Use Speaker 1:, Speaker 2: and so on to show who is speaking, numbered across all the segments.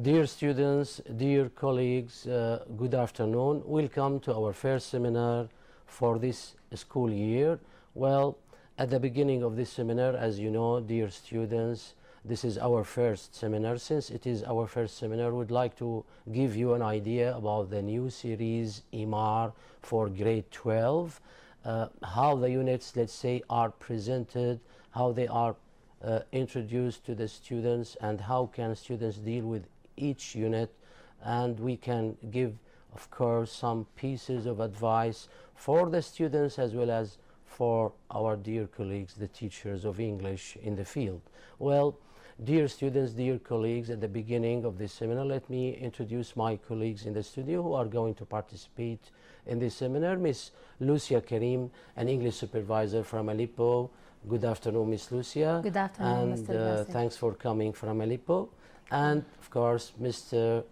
Speaker 1: Dear students, dear colleagues, good afternoon. Welcome to our first seminar for this school year. Well, at the beginning of this seminar, as you know, dear students, this is our first seminar. Since it is our first seminar, we'd like to give you an idea about the new series EMAR for grade 12, how the units, let's say, are presented, how they are introduced to the students, and how can students deal with each unit. And we can give, of course, some pieces of advice for the students as well as for our dear colleagues, the teachers of English in the field. Well, dear students, dear colleagues, at the beginning of this seminar, let me introduce my colleagues in the studio who are going to participate in this seminar. Miss Lucia Karim, an English supervisor from Aleppo. Good afternoon, Miss Lucia.
Speaker 2: Good afternoon,
Speaker 1: and,
Speaker 2: Mr. Bassel.
Speaker 1: Thanks for coming from Aleppo. And of course, Mr.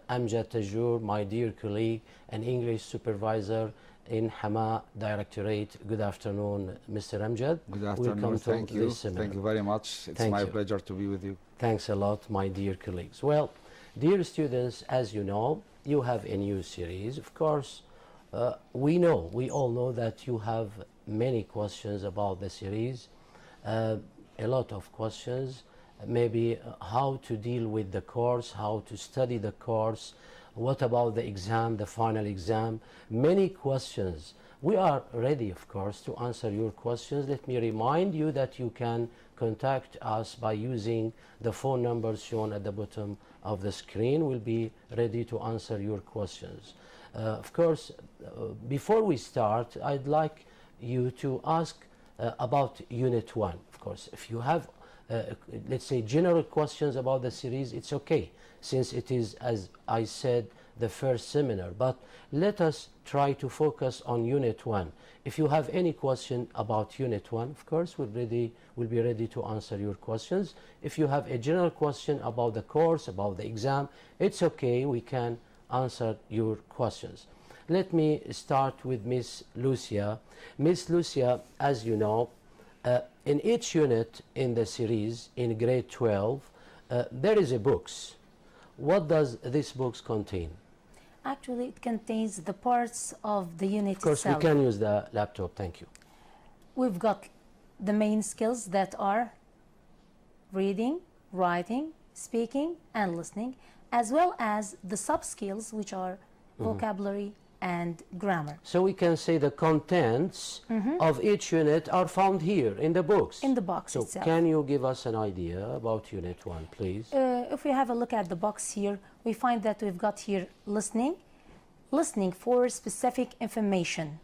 Speaker 1: Amjad Tajour, my dear colleague, an English supervisor in Hama Directorate. Good afternoon, Mr. Amjad.
Speaker 3: Good afternoon. Thank you. Thank you very much. It's my pleasure to be with you.
Speaker 1: Thanks a lot, my dear colleagues. Well, dear students, as you know, you have a new series. Of course, we all know that you have many questions about the series, a lot of questions, maybe how to deal with the course, how to study the course, what about the exam, the final exam, many questions. We are ready, of course, to answer your questions. Let me remind you that you can contact us by using the phone numbers shown at the bottom of the screen. We'll be ready to answer your questions. Of course, before we start, I'd like you to ask about Unit 1. Of course, if you have let's say general questions about the series, it's okay, since it is, as I said, the first seminar. But let us try to focus on Unit 1. If you have any question about Unit 1, of course, we'll be ready to answer your questions. If you have a general question about the course, about the exam, it's okay, we can answer your questions. Let me start with Miss Lucia. Miss Lucia, as you know, in each unit in the series, in grade 12, there is a books. What does this books contain?
Speaker 2: Actually, it contains the parts of the unit
Speaker 1: itself. Of course,
Speaker 2: itself.
Speaker 1: we can use the laptop. Thank you.
Speaker 2: We've got the main skills that are reading, writing, speaking, and listening, as well as the sub-skills, which are vocabulary and grammar.
Speaker 1: So we can say the contents of each unit are found here in the books.
Speaker 2: In the box
Speaker 1: so
Speaker 2: itself.
Speaker 1: Can you give us an idea about Unit 1, please?
Speaker 2: If we have a look at the box here, we find that we've got here listening for specific information.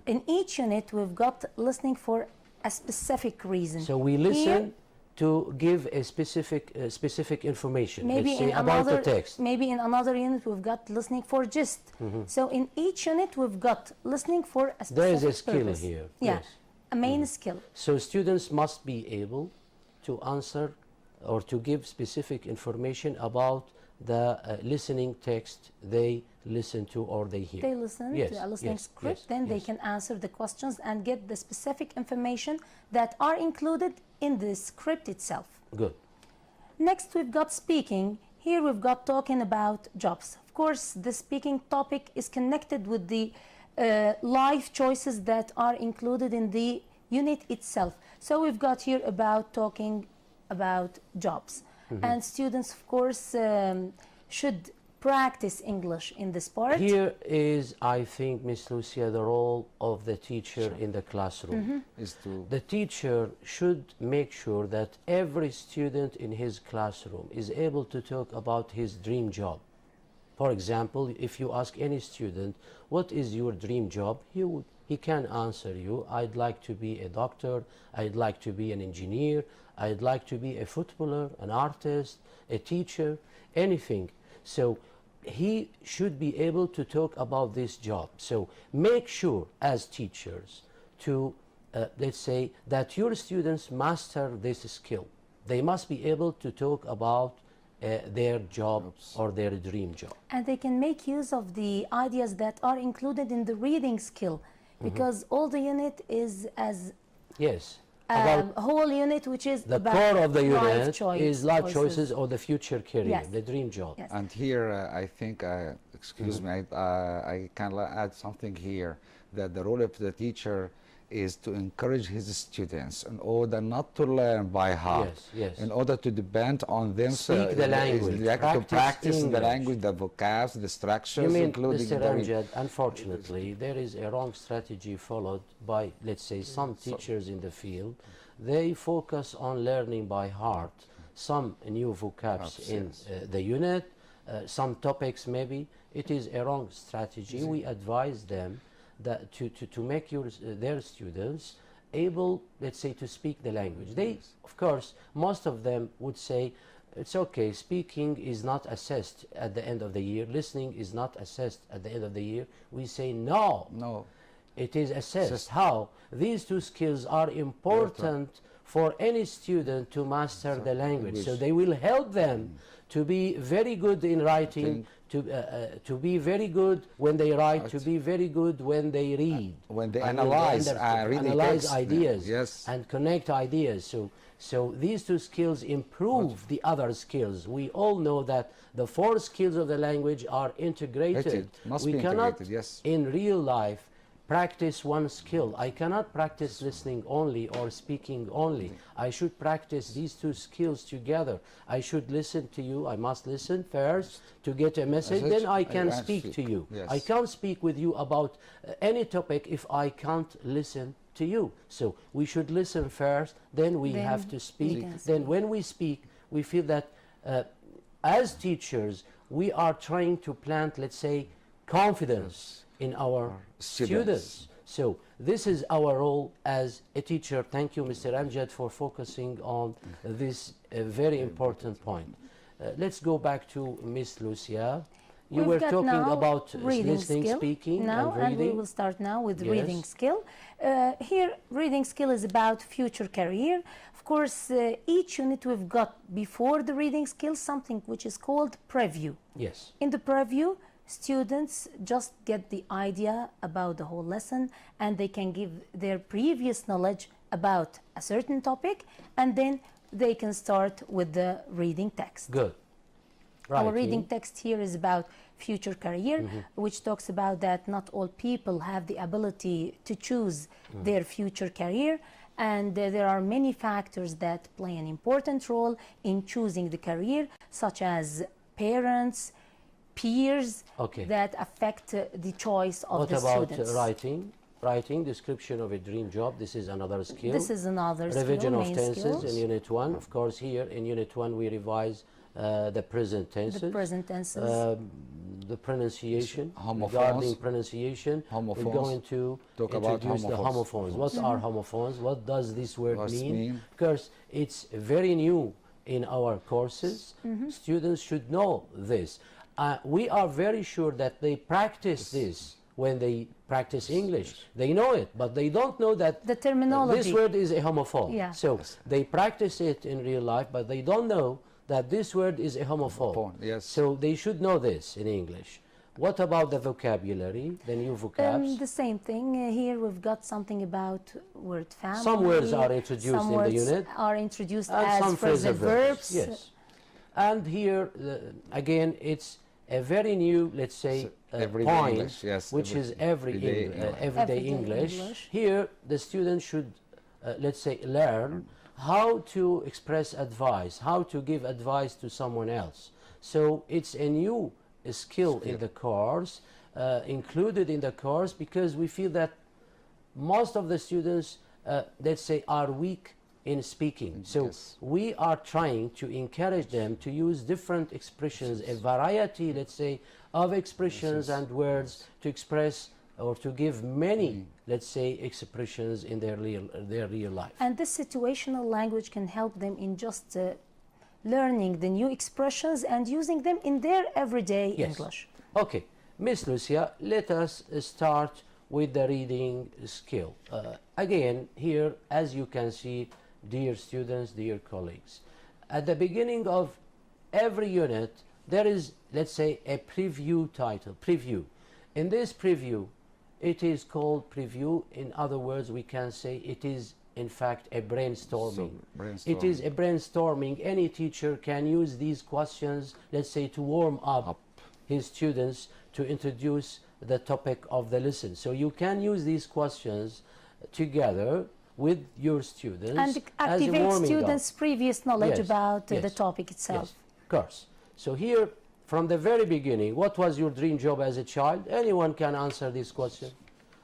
Speaker 2: In each unit, we've got listening for a specific reason.
Speaker 1: So we listen to give a specific information,
Speaker 2: maybe
Speaker 1: let's say,
Speaker 2: in
Speaker 1: about
Speaker 2: another,
Speaker 1: the text.
Speaker 2: Maybe in another unit we've got listening for gist. So in each unit we've got listening for a specific
Speaker 1: There is a skill
Speaker 2: purpose.
Speaker 1: here.
Speaker 2: Yeah,
Speaker 1: Yes.
Speaker 2: a main skill.
Speaker 1: So students must be able to answer or to give specific information about the listening text they listen to or they hear.
Speaker 2: They listen
Speaker 1: Yes,
Speaker 2: to a listening
Speaker 1: yes,
Speaker 2: script,
Speaker 1: yes,
Speaker 2: then they
Speaker 1: yes.
Speaker 2: can answer the questions and get the specific information that are included in the script itself.
Speaker 1: Good.
Speaker 2: Next, we've got speaking. Here we've got talking about jobs. Of course, the speaking topic is connected with the life choices that are included in the unit itself. So we've got here about talking about jobs. And students, of course, should practice English in this part.
Speaker 1: Here is, I think, Miss Lucia, the role of the teacher in the classroom. The teacher should make sure that every student in his classroom is able to talk about his dream job. For example, if you ask any student, what is your dream job? He can answer you, I'd like to be a doctor, I'd like to be an engineer, I'd like to be a footballer, an artist, a teacher, anything. So he should be able to talk about this job. So make sure as teachers to, let's say, that your students master this skill. They must be able to talk about their job or their dream job.
Speaker 2: And they can make use of the ideas that are included in the reading skill, because all the unit is as
Speaker 1: Yes.
Speaker 2: whole unit which is
Speaker 1: the
Speaker 2: about
Speaker 1: core of the unit is life
Speaker 2: choices.
Speaker 1: choices or the future career,
Speaker 2: Yes.
Speaker 1: the dream job.
Speaker 2: Yes.
Speaker 3: And here, I think, excuse me, I can add something here, that the role of the teacher is to encourage his students in order not to learn by heart,
Speaker 1: Yes, yes.
Speaker 3: in order to depend on themselves.
Speaker 1: Speak the language,
Speaker 3: to practice the
Speaker 1: English.
Speaker 3: language, the vocabs, the structures,
Speaker 1: You mean,
Speaker 3: including
Speaker 1: Mr.
Speaker 3: the
Speaker 1: Amjad, unfortunately, there is a wrong strategy followed by, let's say, some teachers in the field. They focus on learning by heart some new vocabs in the unit, some topics maybe. It is a wrong strategy. We advise them that to make their students able, let's say, to speak the language. They, of course, most of them would say, it's okay, speaking is not assessed at the end of the year, listening is not assessed at the end of the year. We say no.
Speaker 3: No.
Speaker 1: It is assessed. How? These two skills are important for any student to master the language. So they will help them to be very good in writing, to be very good when they write, to be very good when they read.
Speaker 3: When they analyze
Speaker 1: ideas
Speaker 3: yes.
Speaker 1: and connect ideas. So these two skills improve the other skills. We all know that the 4 skills of the language are integrated.
Speaker 3: We cannot,
Speaker 1: in real life, practice one skill. I cannot practice listening only or speaking only. I should practice these 2 skills together. I should listen to you. I must listen first to get a message, then I can speak to you.
Speaker 3: Yes.
Speaker 1: I can't speak with you about any topic if I can't listen to you. So we should listen first, then we have to speak. Then when we speak, we feel that as teachers, we are trying to plant, let's say, confidence in our students. So this is our role as a teacher. Thank you, Mr. Amjad, for focusing on this very important point. Let's go back to Miss Lucia. You were talking about listening, speaking, and reading.
Speaker 2: And we will start now with reading skill. Here, reading skill is about future career. Of course, each unit we've got before the reading skill something which is called preview.
Speaker 1: Yes.
Speaker 2: In the preview, students just get the idea about the whole lesson, and they can give their previous knowledge about a certain topic, and then they can start with the reading text.
Speaker 1: Good.
Speaker 2: Our reading text here is about future career, which talks about that not all people have the ability to choose their future career, and there are many factors that play an important role in choosing the career, such as parents, peers, that affect the choice of the students.
Speaker 1: What about writing? Writing, description of a dream job. This is another skill.
Speaker 2: This is another skill.
Speaker 1: Revision of tenses in Unit 1. Of course, here in Unit 1 we revise the present tenses.
Speaker 2: The present tenses.
Speaker 1: The pronunciation.
Speaker 3: Homophones.
Speaker 1: Regarding pronunciation,
Speaker 3: homophones.
Speaker 1: we're going to introduce the homophones. What are homophones? What does this word mean? Of course, it's very new in our courses. Students should know this. We are very sure that they practice this when they practice English. They know it, but they don't know that
Speaker 2: the terminology.
Speaker 1: This word is a homophone.
Speaker 2: Yeah.
Speaker 1: So they practice it in real life, but they don't know that this word is a homophone.
Speaker 3: Yes.
Speaker 1: So they should know this in English. What about the vocabulary, the new vocabs?
Speaker 2: The same thing. Here we've got something about word family.
Speaker 1: Some words are introduced in the unit.
Speaker 2: Are introduced
Speaker 1: and
Speaker 2: as
Speaker 1: some
Speaker 2: phrasal verbs.
Speaker 1: Yes. And here, again, it's a very new, let's say, point,
Speaker 3: English, yes,
Speaker 1: which is everyday English. Here, the student should, let's say, learn how to express advice, how to give advice to someone else. So it's a new skill in the course, included in the course, because we feel that most of the students, let's say, are weak in speaking. So we are trying to encourage them to use different expressions, a variety, let's say, of expressions and words to express or to give many, let's say, expressions in their real life.
Speaker 2: And this situational language can help them in just learning the new expressions and using them in their everyday English.
Speaker 1: Okay, Miss Lucia, let us start with the reading skill. Again, here, as you can see, dear students, dear colleagues, at the beginning of every unit, there is, let's say, a preview title, preview. In this preview, it is called preview. In other words, we can say it is in fact a brainstorming.
Speaker 3: So,
Speaker 1: It is a brainstorming. Any teacher can use these questions, let's say, to warm up his students to introduce the topic of the lesson. So you can use these questions together with your students
Speaker 2: And
Speaker 1: as a
Speaker 2: activate
Speaker 1: warming
Speaker 2: students'
Speaker 1: up.
Speaker 2: previous knowledge
Speaker 1: Yes,
Speaker 2: about the
Speaker 1: yes,
Speaker 2: topic itself.
Speaker 1: Yes, of course. So here, from the very beginning, what was your dream job as a child? Anyone can answer this question.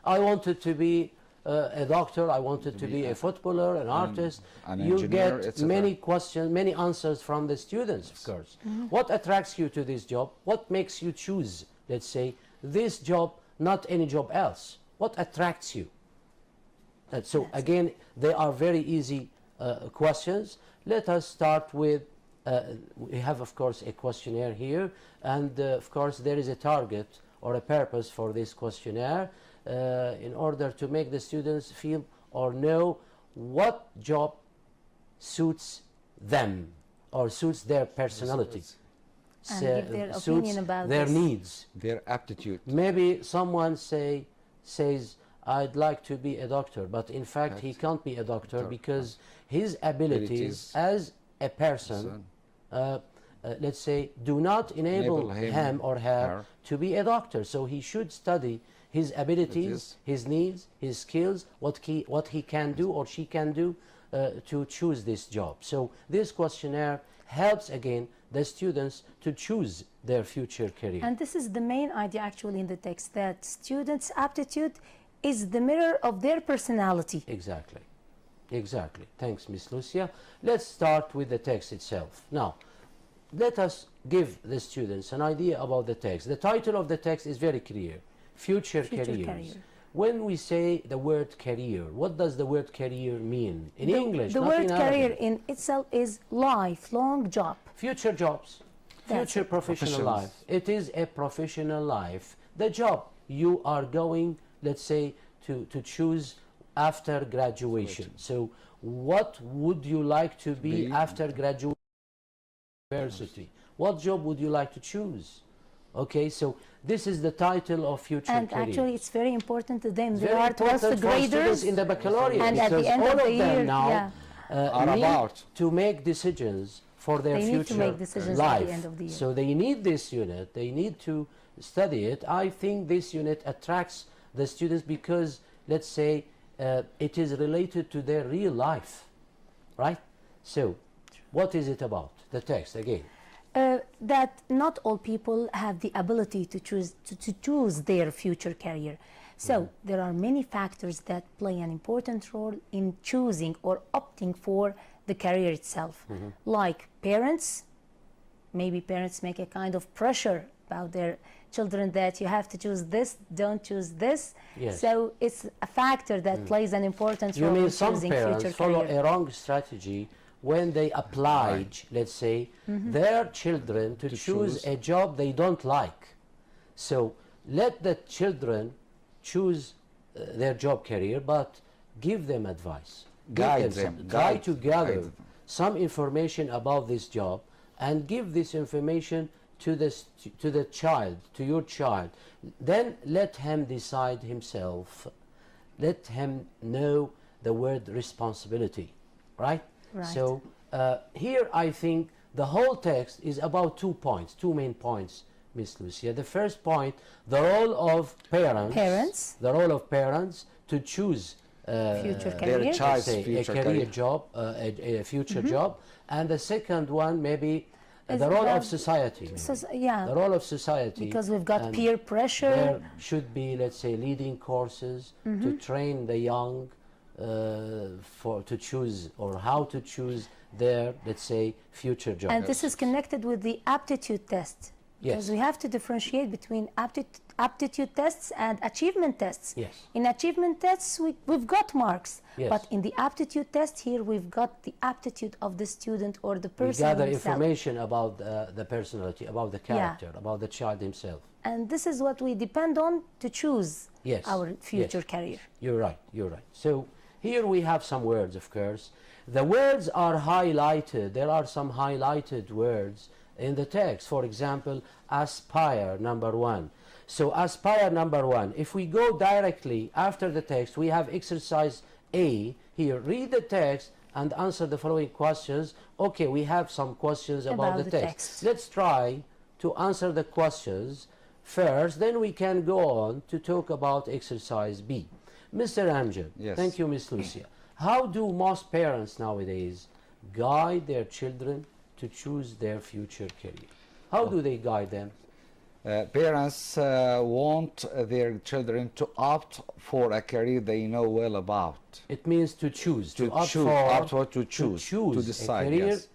Speaker 1: I wanted to be a doctor, I wanted to be a footballer, an artist.
Speaker 3: an
Speaker 1: You
Speaker 3: engineer,
Speaker 1: get
Speaker 3: etc.
Speaker 1: many questions, many answers from the students, of course. What attracts you to this job? What makes you choose, let's say, this job, not any job else? What attracts you? So again, they are very easy questions. Let us start with, we have of course a questionnaire here, and of course there is a target or a purpose for this questionnaire in order to make the students feel or know what job suits them or suits their personality.
Speaker 2: And give their opinion about
Speaker 1: their
Speaker 2: this.
Speaker 1: needs.
Speaker 3: their aptitude.
Speaker 1: Maybe someone says, I'd like to be a doctor, but in fact he can't be a doctor because his abilities as a person, let's say, do not enable him or her to be a doctor. So he should study his abilities, his needs, his skills, what he can do or she can do to choose this job. So this questionnaire helps again the students to choose their future career.
Speaker 2: And this is the main idea actually in the text, that students' aptitude is the mirror of their personality.
Speaker 1: Exactly. Exactly. Thanks, Miss Lucia. Let's start with the text itself. Now, let us give the students an idea about the text. The title of the text is very clear. Future careers.
Speaker 2: Career.
Speaker 1: When we say the word career, what does the word career mean? In English,
Speaker 2: The
Speaker 1: not
Speaker 2: word
Speaker 1: in
Speaker 2: career
Speaker 1: Arabic.
Speaker 2: in itself is lifelong job.
Speaker 1: Future jobs,
Speaker 2: That's
Speaker 1: future
Speaker 2: it.
Speaker 1: professional
Speaker 3: Professions.
Speaker 1: life. It is a professional life. The job you are going, let's say, to choose after graduation. So what would you like to be after graduation university? What job would you like to choose? Okay, so this is the title of future
Speaker 2: And
Speaker 1: career.
Speaker 2: actually it's very important to them. They
Speaker 1: Very
Speaker 2: are towards the
Speaker 1: important for students
Speaker 2: graders.
Speaker 1: in the baccalaureate,
Speaker 2: And at the
Speaker 1: because
Speaker 2: end
Speaker 1: all
Speaker 2: of the
Speaker 1: of them
Speaker 2: year,
Speaker 1: now
Speaker 2: yeah.
Speaker 3: Are
Speaker 1: need
Speaker 3: about
Speaker 1: to make decisions for their
Speaker 2: They need to
Speaker 1: future
Speaker 2: make decisions
Speaker 1: life.
Speaker 2: at the end of the year.
Speaker 1: So they need this unit, they need to study it. I think this unit attracts the students because, let's say, it is related to their real life, right? So what is it about? The text again.
Speaker 2: That not all people have the ability to choose their future career. So there are many factors that play an important role in choosing or opting for the career itself. Like parents, maybe parents make a kind of pressure about their children that you have to choose this, don't choose this.
Speaker 1: Yes.
Speaker 2: So it's a factor that plays an important
Speaker 1: You
Speaker 2: role
Speaker 1: mean
Speaker 2: in
Speaker 1: some
Speaker 2: choosing
Speaker 1: parents
Speaker 2: future
Speaker 1: follow
Speaker 2: career.
Speaker 1: a wrong strategy when they oblige, let's say, their children to choose a job they don't like. So let the children choose their job career, but give them advice.
Speaker 3: Guide
Speaker 1: Give
Speaker 3: them,
Speaker 1: try
Speaker 3: guide-
Speaker 1: to gather
Speaker 3: guide them.
Speaker 1: some information about this job and give this information to the child, to your child. Then let him decide himself. Let him know the word responsibility, right?
Speaker 2: Right.
Speaker 1: So here I think the whole text is about 2 points, 2 main points, Miss Lucia. The first point, the role of parents, the role of parents to choose
Speaker 2: Future
Speaker 3: their
Speaker 2: career.
Speaker 3: child's
Speaker 1: say, a
Speaker 3: future
Speaker 1: career
Speaker 3: career.
Speaker 1: job, a future job, and the second one maybe
Speaker 2: Is
Speaker 1: the role
Speaker 2: the-
Speaker 1: of society.
Speaker 2: Yeah,
Speaker 1: The role of society.
Speaker 2: because we've got
Speaker 1: and
Speaker 2: peer pressure.
Speaker 1: There should be, let's say, leading courses to train the young to choose or how to choose their, let's say, future job.
Speaker 2: And this is connected with the aptitude test. Because
Speaker 1: Yes.
Speaker 2: we have to differentiate between aptitude tests and achievement tests.
Speaker 1: Yes.
Speaker 2: In achievement tests, we've got marks.
Speaker 1: Yes.
Speaker 2: But in the aptitude test here, we've got the aptitude of the student or the
Speaker 1: We
Speaker 2: person
Speaker 1: gather
Speaker 2: himself.
Speaker 1: information about the personality, about the character, about the child himself.
Speaker 2: And this is what we depend on to choose
Speaker 1: Yes.
Speaker 2: our future
Speaker 1: Yes.
Speaker 2: career.
Speaker 1: You're right, you're right. So here we have some words, of course. The words are highlighted. There are some highlighted words in the text. For example, aspire, number 1. So aspire, number 1. If we go directly after the text, we have exercise A. Here, read the text and answer the following questions. Okay, we have some questions about the text. Let's try to answer the questions first, then we can go on to talk about exercise B. Mr. Amjad,
Speaker 3: Yes.
Speaker 1: thank you, Miss Lucia. How do most parents nowadays guide their children to choose their future career? How do they guide them?
Speaker 3: Parents want their children to opt for a career they know well about.
Speaker 1: It means to choose, to
Speaker 3: To choose, to decide,
Speaker 1: a career
Speaker 3: yes.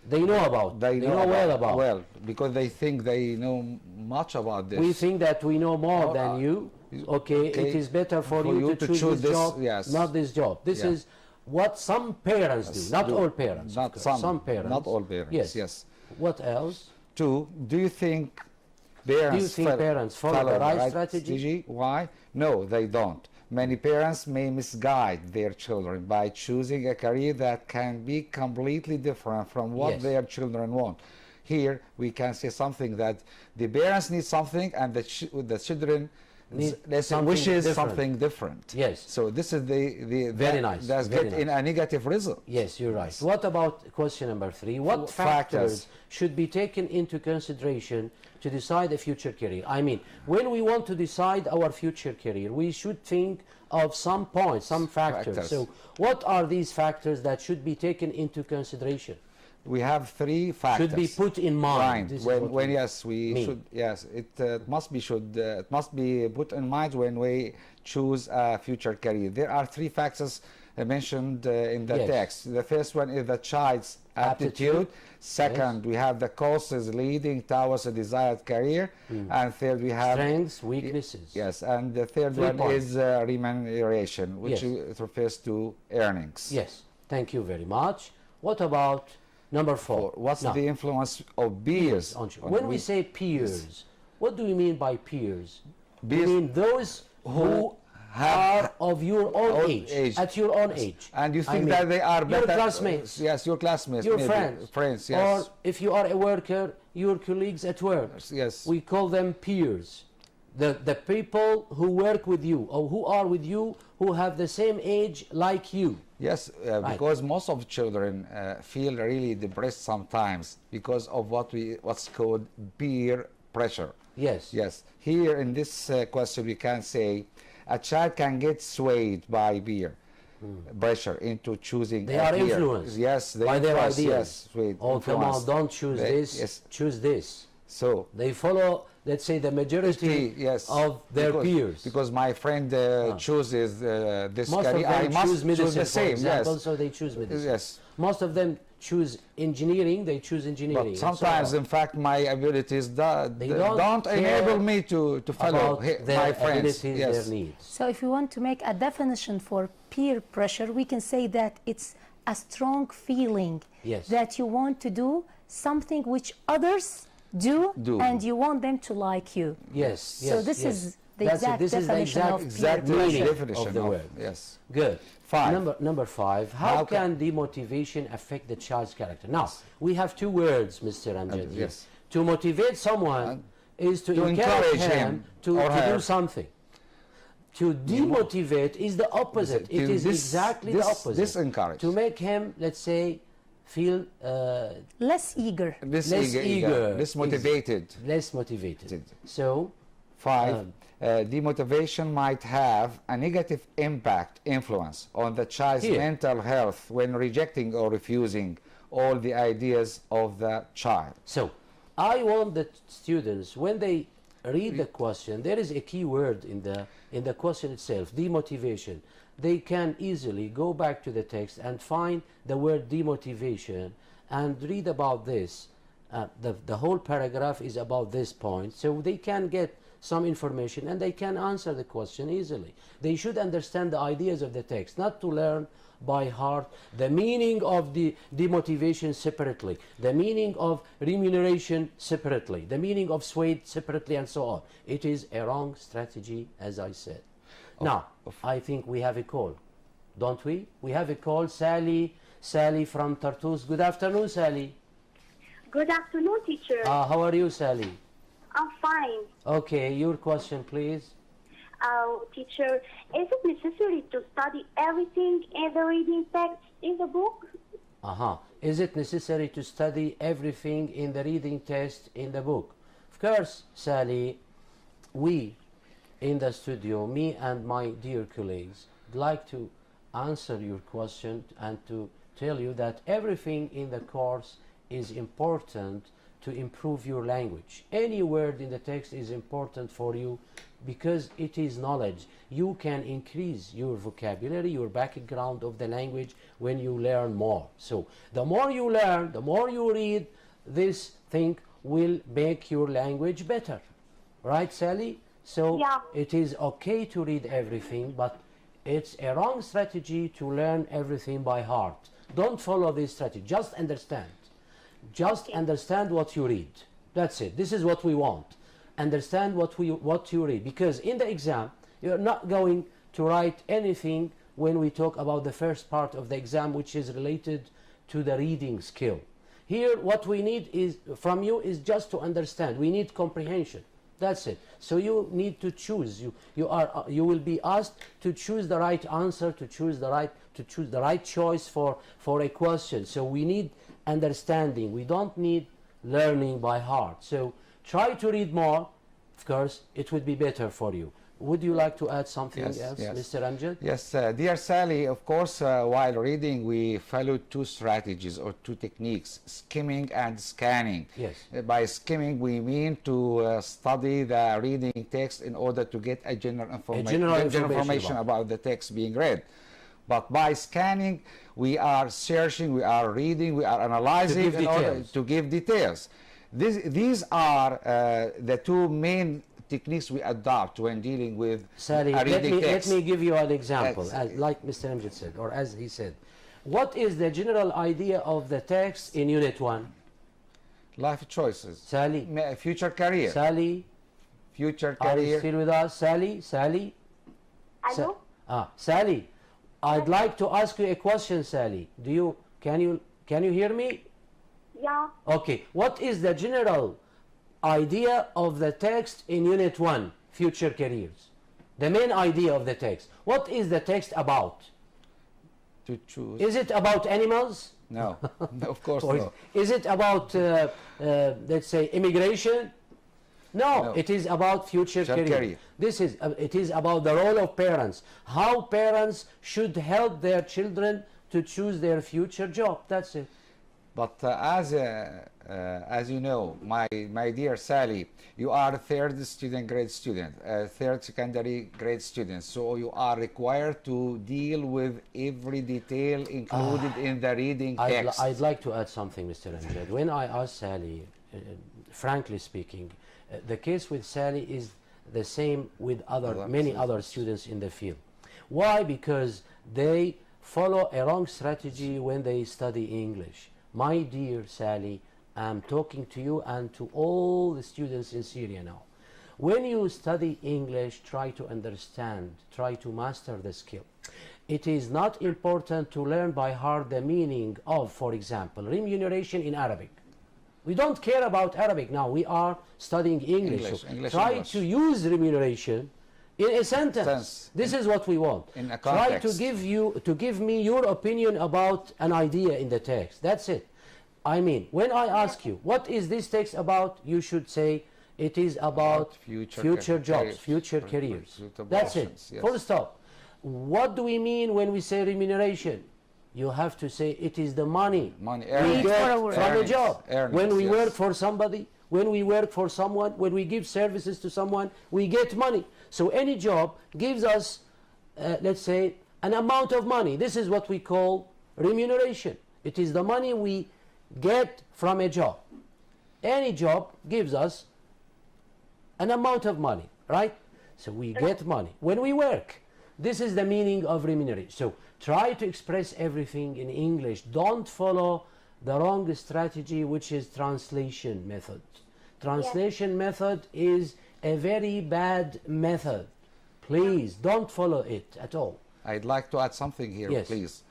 Speaker 1: they know about, they know well about.
Speaker 3: Well, because they think they know much about this.
Speaker 1: We think that we know more than you. Okay, it is better for you to choose this job,
Speaker 3: yes.
Speaker 1: not this job. This is what some parents do, not all parents.
Speaker 3: Not
Speaker 1: some parents.
Speaker 3: Not all parents.
Speaker 1: Yes.
Speaker 3: Yes.
Speaker 1: What else?
Speaker 3: Two, do you think
Speaker 1: parents follow the right strategy?
Speaker 3: Why? No, they don't. Many parents may misguide their children by choosing a career that can be completely different from what their children want. Here we can say something that the parents need something and the children wishes something different.
Speaker 1: Yes.
Speaker 3: So this is the
Speaker 1: very nice.
Speaker 3: That's
Speaker 1: very
Speaker 3: get in a negative result.
Speaker 1: Yes, you're right. What about question number 3? What factors should be taken into consideration to decide a future career? I mean, when we want to decide our future career, we should think of some points, some factors. So what are these factors that should be taken into consideration?
Speaker 3: We have 3 factors.
Speaker 1: Should be put in mind.
Speaker 3: It must be put in mind when we choose a future career. There are 3 factors mentioned in the text. The first one is the child's aptitude. Second, we have the causes leading towards a desired career. And third, we have
Speaker 1: strengths, weaknesses.
Speaker 3: Yes, and the third one is remuneration, which refers to earnings.
Speaker 1: Yes, thank you very much. What about number 4?
Speaker 3: What's the influence of peers?
Speaker 1: When we say peers, what do we mean by peers? We mean those who are of your own age, at your own age.
Speaker 3: And you think that they are better?
Speaker 1: Your classmates.
Speaker 3: Yes, your classmates.
Speaker 1: Your
Speaker 3: maybe.
Speaker 1: Friends,
Speaker 3: yes.
Speaker 1: Or if you are a worker, your colleagues at work.
Speaker 3: Yes.
Speaker 1: We call them peers. The people who work with you or who are with you who have the same age like you.
Speaker 3: Yes, because most of children feel really depressed sometimes because of what's called peer pressure.
Speaker 1: Yes.
Speaker 3: Yes. Here in this question we can say a child can get swayed by peer pressure into choosing
Speaker 1: They are influenced by their ideas.
Speaker 3: Yes,
Speaker 1: oh, come on, don't choose this, choose this.
Speaker 3: So
Speaker 1: they follow, let's say, the majority of their peers.
Speaker 3: Because my friend chooses this
Speaker 1: Most
Speaker 3: career,
Speaker 1: of them
Speaker 3: I must
Speaker 1: choose medicine,
Speaker 3: choose the same.
Speaker 1: for example, so they choose medicine.
Speaker 3: Yes.
Speaker 1: Most of them choose engineering, they choose engineering.
Speaker 3: But sometimes, in fact, my abilities don't enable me to follow my friends.
Speaker 1: Their needs.
Speaker 2: So if we want to make a definition for peer pressure, we can say that it's a strong feeling that you want to do something which others do, and you want them to like you.
Speaker 1: Yes.
Speaker 2: So this is the exact definition of peer pressure.
Speaker 1: Of the word.
Speaker 3: Yes.
Speaker 1: Good.
Speaker 3: 5.
Speaker 1: Number 5. How can demotivation affect the child's character? Now, we have 2 words, Mr. Amjad.
Speaker 3: Yes.
Speaker 1: To motivate someone is to encourage him to do something. To demotivate is the opposite. It is exactly the opposite.
Speaker 3: Disencourage.
Speaker 1: To make him, let's say, feel
Speaker 2: less eager.
Speaker 1: Less eager.
Speaker 3: Less motivated.
Speaker 1: Less motivated. So,
Speaker 3: 5. Demotivation might have a negative influence on the child's mental health when rejecting or refusing all the ideas of the child.
Speaker 1: So, I want the students, when they read the question, there is a key word in the question itself, demotivation. They can easily go back to the text and find the word demotivation and read about this. The whole paragraph is about this point, so they can get some information and they can answer the question easily. They should understand the ideas of the text, not to learn by heart the meaning of the demotivation separately, the meaning of remuneration separately, the meaning of swayed separately, and so on. It is a wrong strategy, as I said. Now, I think we have a call, don't we? We have a call. Sally from Tartus. Good afternoon, Sally.
Speaker 4: Good afternoon, teacher.
Speaker 1: How are you, Sally?
Speaker 4: I'm fine.
Speaker 1: Okay, your question, please.
Speaker 4: Teacher, is it necessary to study everything in the reading text in the book?
Speaker 1: Is it necessary to study everything in the reading test in the book? Of course, Sally, we in the studio, me and my dear colleagues, would like to answer your question and to tell you that everything in the course is important to improve your language. Any word in the text is important for you because it is knowledge. You can increase your vocabulary, your background of the language when you learn more. So the more you learn, the more you read, this thing will make your language better. Right, Sally? So
Speaker 4: Yeah.
Speaker 1: it is okay to read everything, but it's a wrong strategy to learn everything by heart. Don't follow this strategy. Just understand. Just understand what you read. That's it. This is what we want. Understand what you read. Because in the exam, you're not going to write anything when we talk about the first part of the exam, which is related to the reading skill. Here, what we need is from you is just to understand. We need comprehension. That's it. So you need to choose. You will be asked to choose the right answer, to choose the right choice for a question. So we need understanding. We don't need learning by heart. So try to read more. Of course, it would be better for you. Would you like to add something else, Mr. Amjad?
Speaker 3: Yes, dear Sally, of course, while reading, we follow two strategies or two techniques, skimming and scanning.
Speaker 1: Yes.
Speaker 3: By skimming, we mean to study the reading text in order to get a general information about the text being read. But by scanning, we are searching, we are reading, we are analyzing in order to give details. These are the two main techniques we adopt when dealing with
Speaker 1: Sally,
Speaker 3: a reading text.
Speaker 1: Let me give you an example, like Mr. Amjad said, or as he said. What is the general idea of the text in Unit 1?
Speaker 3: Life choices.
Speaker 1: Sally.
Speaker 3: Future career.
Speaker 1: Sally.
Speaker 3: Future
Speaker 1: Are you
Speaker 3: career.
Speaker 1: still with us? Sally? Sally?
Speaker 4: Hello?
Speaker 1: Sally, I'd like to ask you a question, Sally. Can you hear me?
Speaker 4: Yeah.
Speaker 1: Okay. What is the general idea of the text in Unit 1, Future Careers? The main idea of the text. What is the text about?
Speaker 3: To choose.
Speaker 1: Is it about animals?
Speaker 3: No, of course
Speaker 1: Or
Speaker 3: not.
Speaker 1: is it about, let's say, immigration? No, it is about future career. It is about the role of parents. How parents should help their children to choose their future job. That's it.
Speaker 3: But as you know, my dear Sally, you are a third grade student, third secondary grade student. So you are required to deal with every detail included in the reading text.
Speaker 1: I'd like to add something, Mr. Amjad. When I asked Sally, frankly speaking, the case with Sally is the same with many other students in the field. Why? Because they follow a wrong strategy when they study English. My dear Sally, I'm talking to you and to all the students in Syria now. When you study English, try to understand, try to master the skill. It is not important to learn by heart the meaning of, for example, remuneration in Arabic. We don't care about Arabic now. We are studying English. Try to use remuneration in a sentence. This is what we want.
Speaker 3: In a
Speaker 1: Try
Speaker 3: context.
Speaker 1: to give me your opinion about an idea in the text. That's it. I mean, when I ask you, what is this text about? You should say, it is about future jobs, future careers. That's it.
Speaker 3: Yes.
Speaker 1: Full stop. What do we mean when we say remuneration? You have to say it is the money we
Speaker 3: earnings,
Speaker 1: get from a job.
Speaker 3: earnings,
Speaker 1: When we
Speaker 3: yes.
Speaker 1: work for somebody, when we work for someone, when we give services to someone, we get money. So any job gives us, let's say, an amount of money. This is what we call remuneration. It is the money we get from a job. Any job gives us an amount of money, right? So we get money when we work. This is the meaning of remuneration. So try to express everything in English. Don't follow the wrong strategy, which is translation method. Translation method is a very bad method. Please don't follow it at all.
Speaker 3: I'd like to add something here,
Speaker 1: Yes.
Speaker 3: please.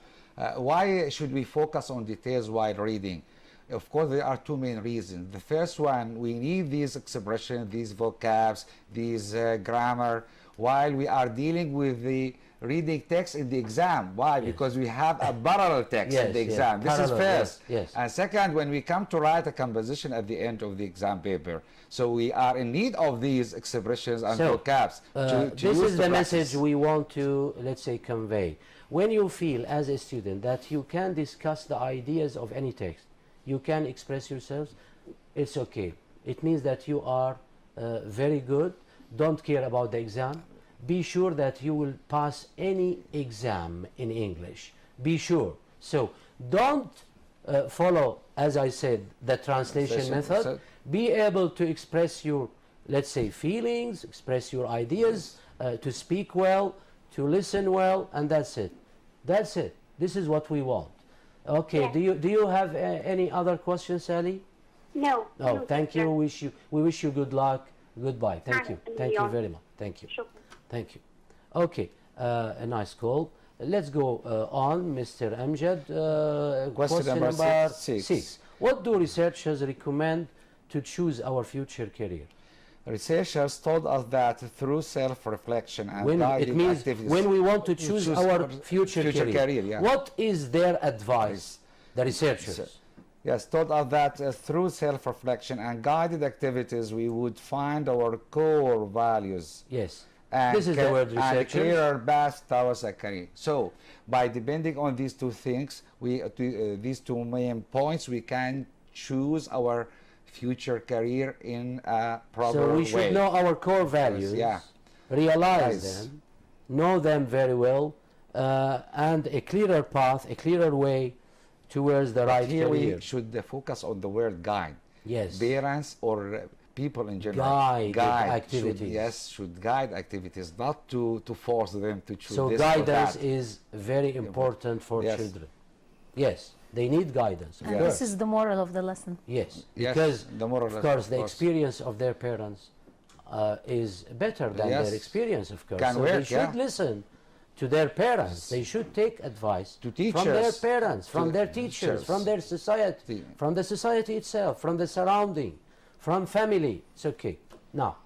Speaker 3: Why should we focus on details while reading? Of course, there are two main reasons. The first one, we need these expressions, these vocabs, these grammar. while we are dealing with the reading text in the exam. Why? Because we have a parallel text in the exam. This is first. And second, when we come to write a composition at the end of the exam paper, so we are in need of these expressions and vocabs.
Speaker 1: This is the message we want to, let's say, convey. When you feel as a student that you can discuss the ideas of any text, you can express yourselves, it's okay. It means that you are very good. Don't care about the exam. Be sure that you will pass any exam in English. Be sure. So don't follow, as I said, the translation method. Be able to express your, let's say, feelings, express your ideas, to speak well, to listen well, and that's it. That's it. This is what we want. Okay. Do you have any other questions, Sally?
Speaker 4: No.
Speaker 1: Oh,
Speaker 4: no,
Speaker 1: thank you. We wish you good luck. Goodbye. Thank you. Thank you very much. Thank you. Thank you. Okay, a nice call. Let's go on, Mr. Amjad.
Speaker 3: Question number 6.
Speaker 1: What do researchers recommend to choose our future career?
Speaker 3: Researchers told us that through self-reflection and guided activities,
Speaker 1: when we want to choose our future career, what is their advice, the researchers?
Speaker 3: Yes, told us that through self-reflection and guided activities, we would find our core values.
Speaker 1: Yes.
Speaker 3: And
Speaker 1: this is the word researchers.
Speaker 3: And clearer path towards a career. So, by depending on these two things, these two main points, we can choose our future career in a proper way.
Speaker 1: So we should know our core values, realize them, know them very well, and a clearer path, a clearer way towards the right career.
Speaker 3: Here we should focus on the word guide.
Speaker 1: Yes.
Speaker 3: Parents or people in general.
Speaker 1: Guide activities.
Speaker 3: Should guide activities, not to force them to choose
Speaker 1: so
Speaker 3: this
Speaker 1: guidance
Speaker 3: or that.
Speaker 1: is very important for children. Yes, they need guidance.
Speaker 2: And this is the moral of the lesson.
Speaker 1: Yes, because of course the experience of their parents is better than their experience, of course. So they should listen to their parents. They should take advice from their parents, from their teachers, from their society, from the society itself, from the surrounding, from family. It's okay. Now,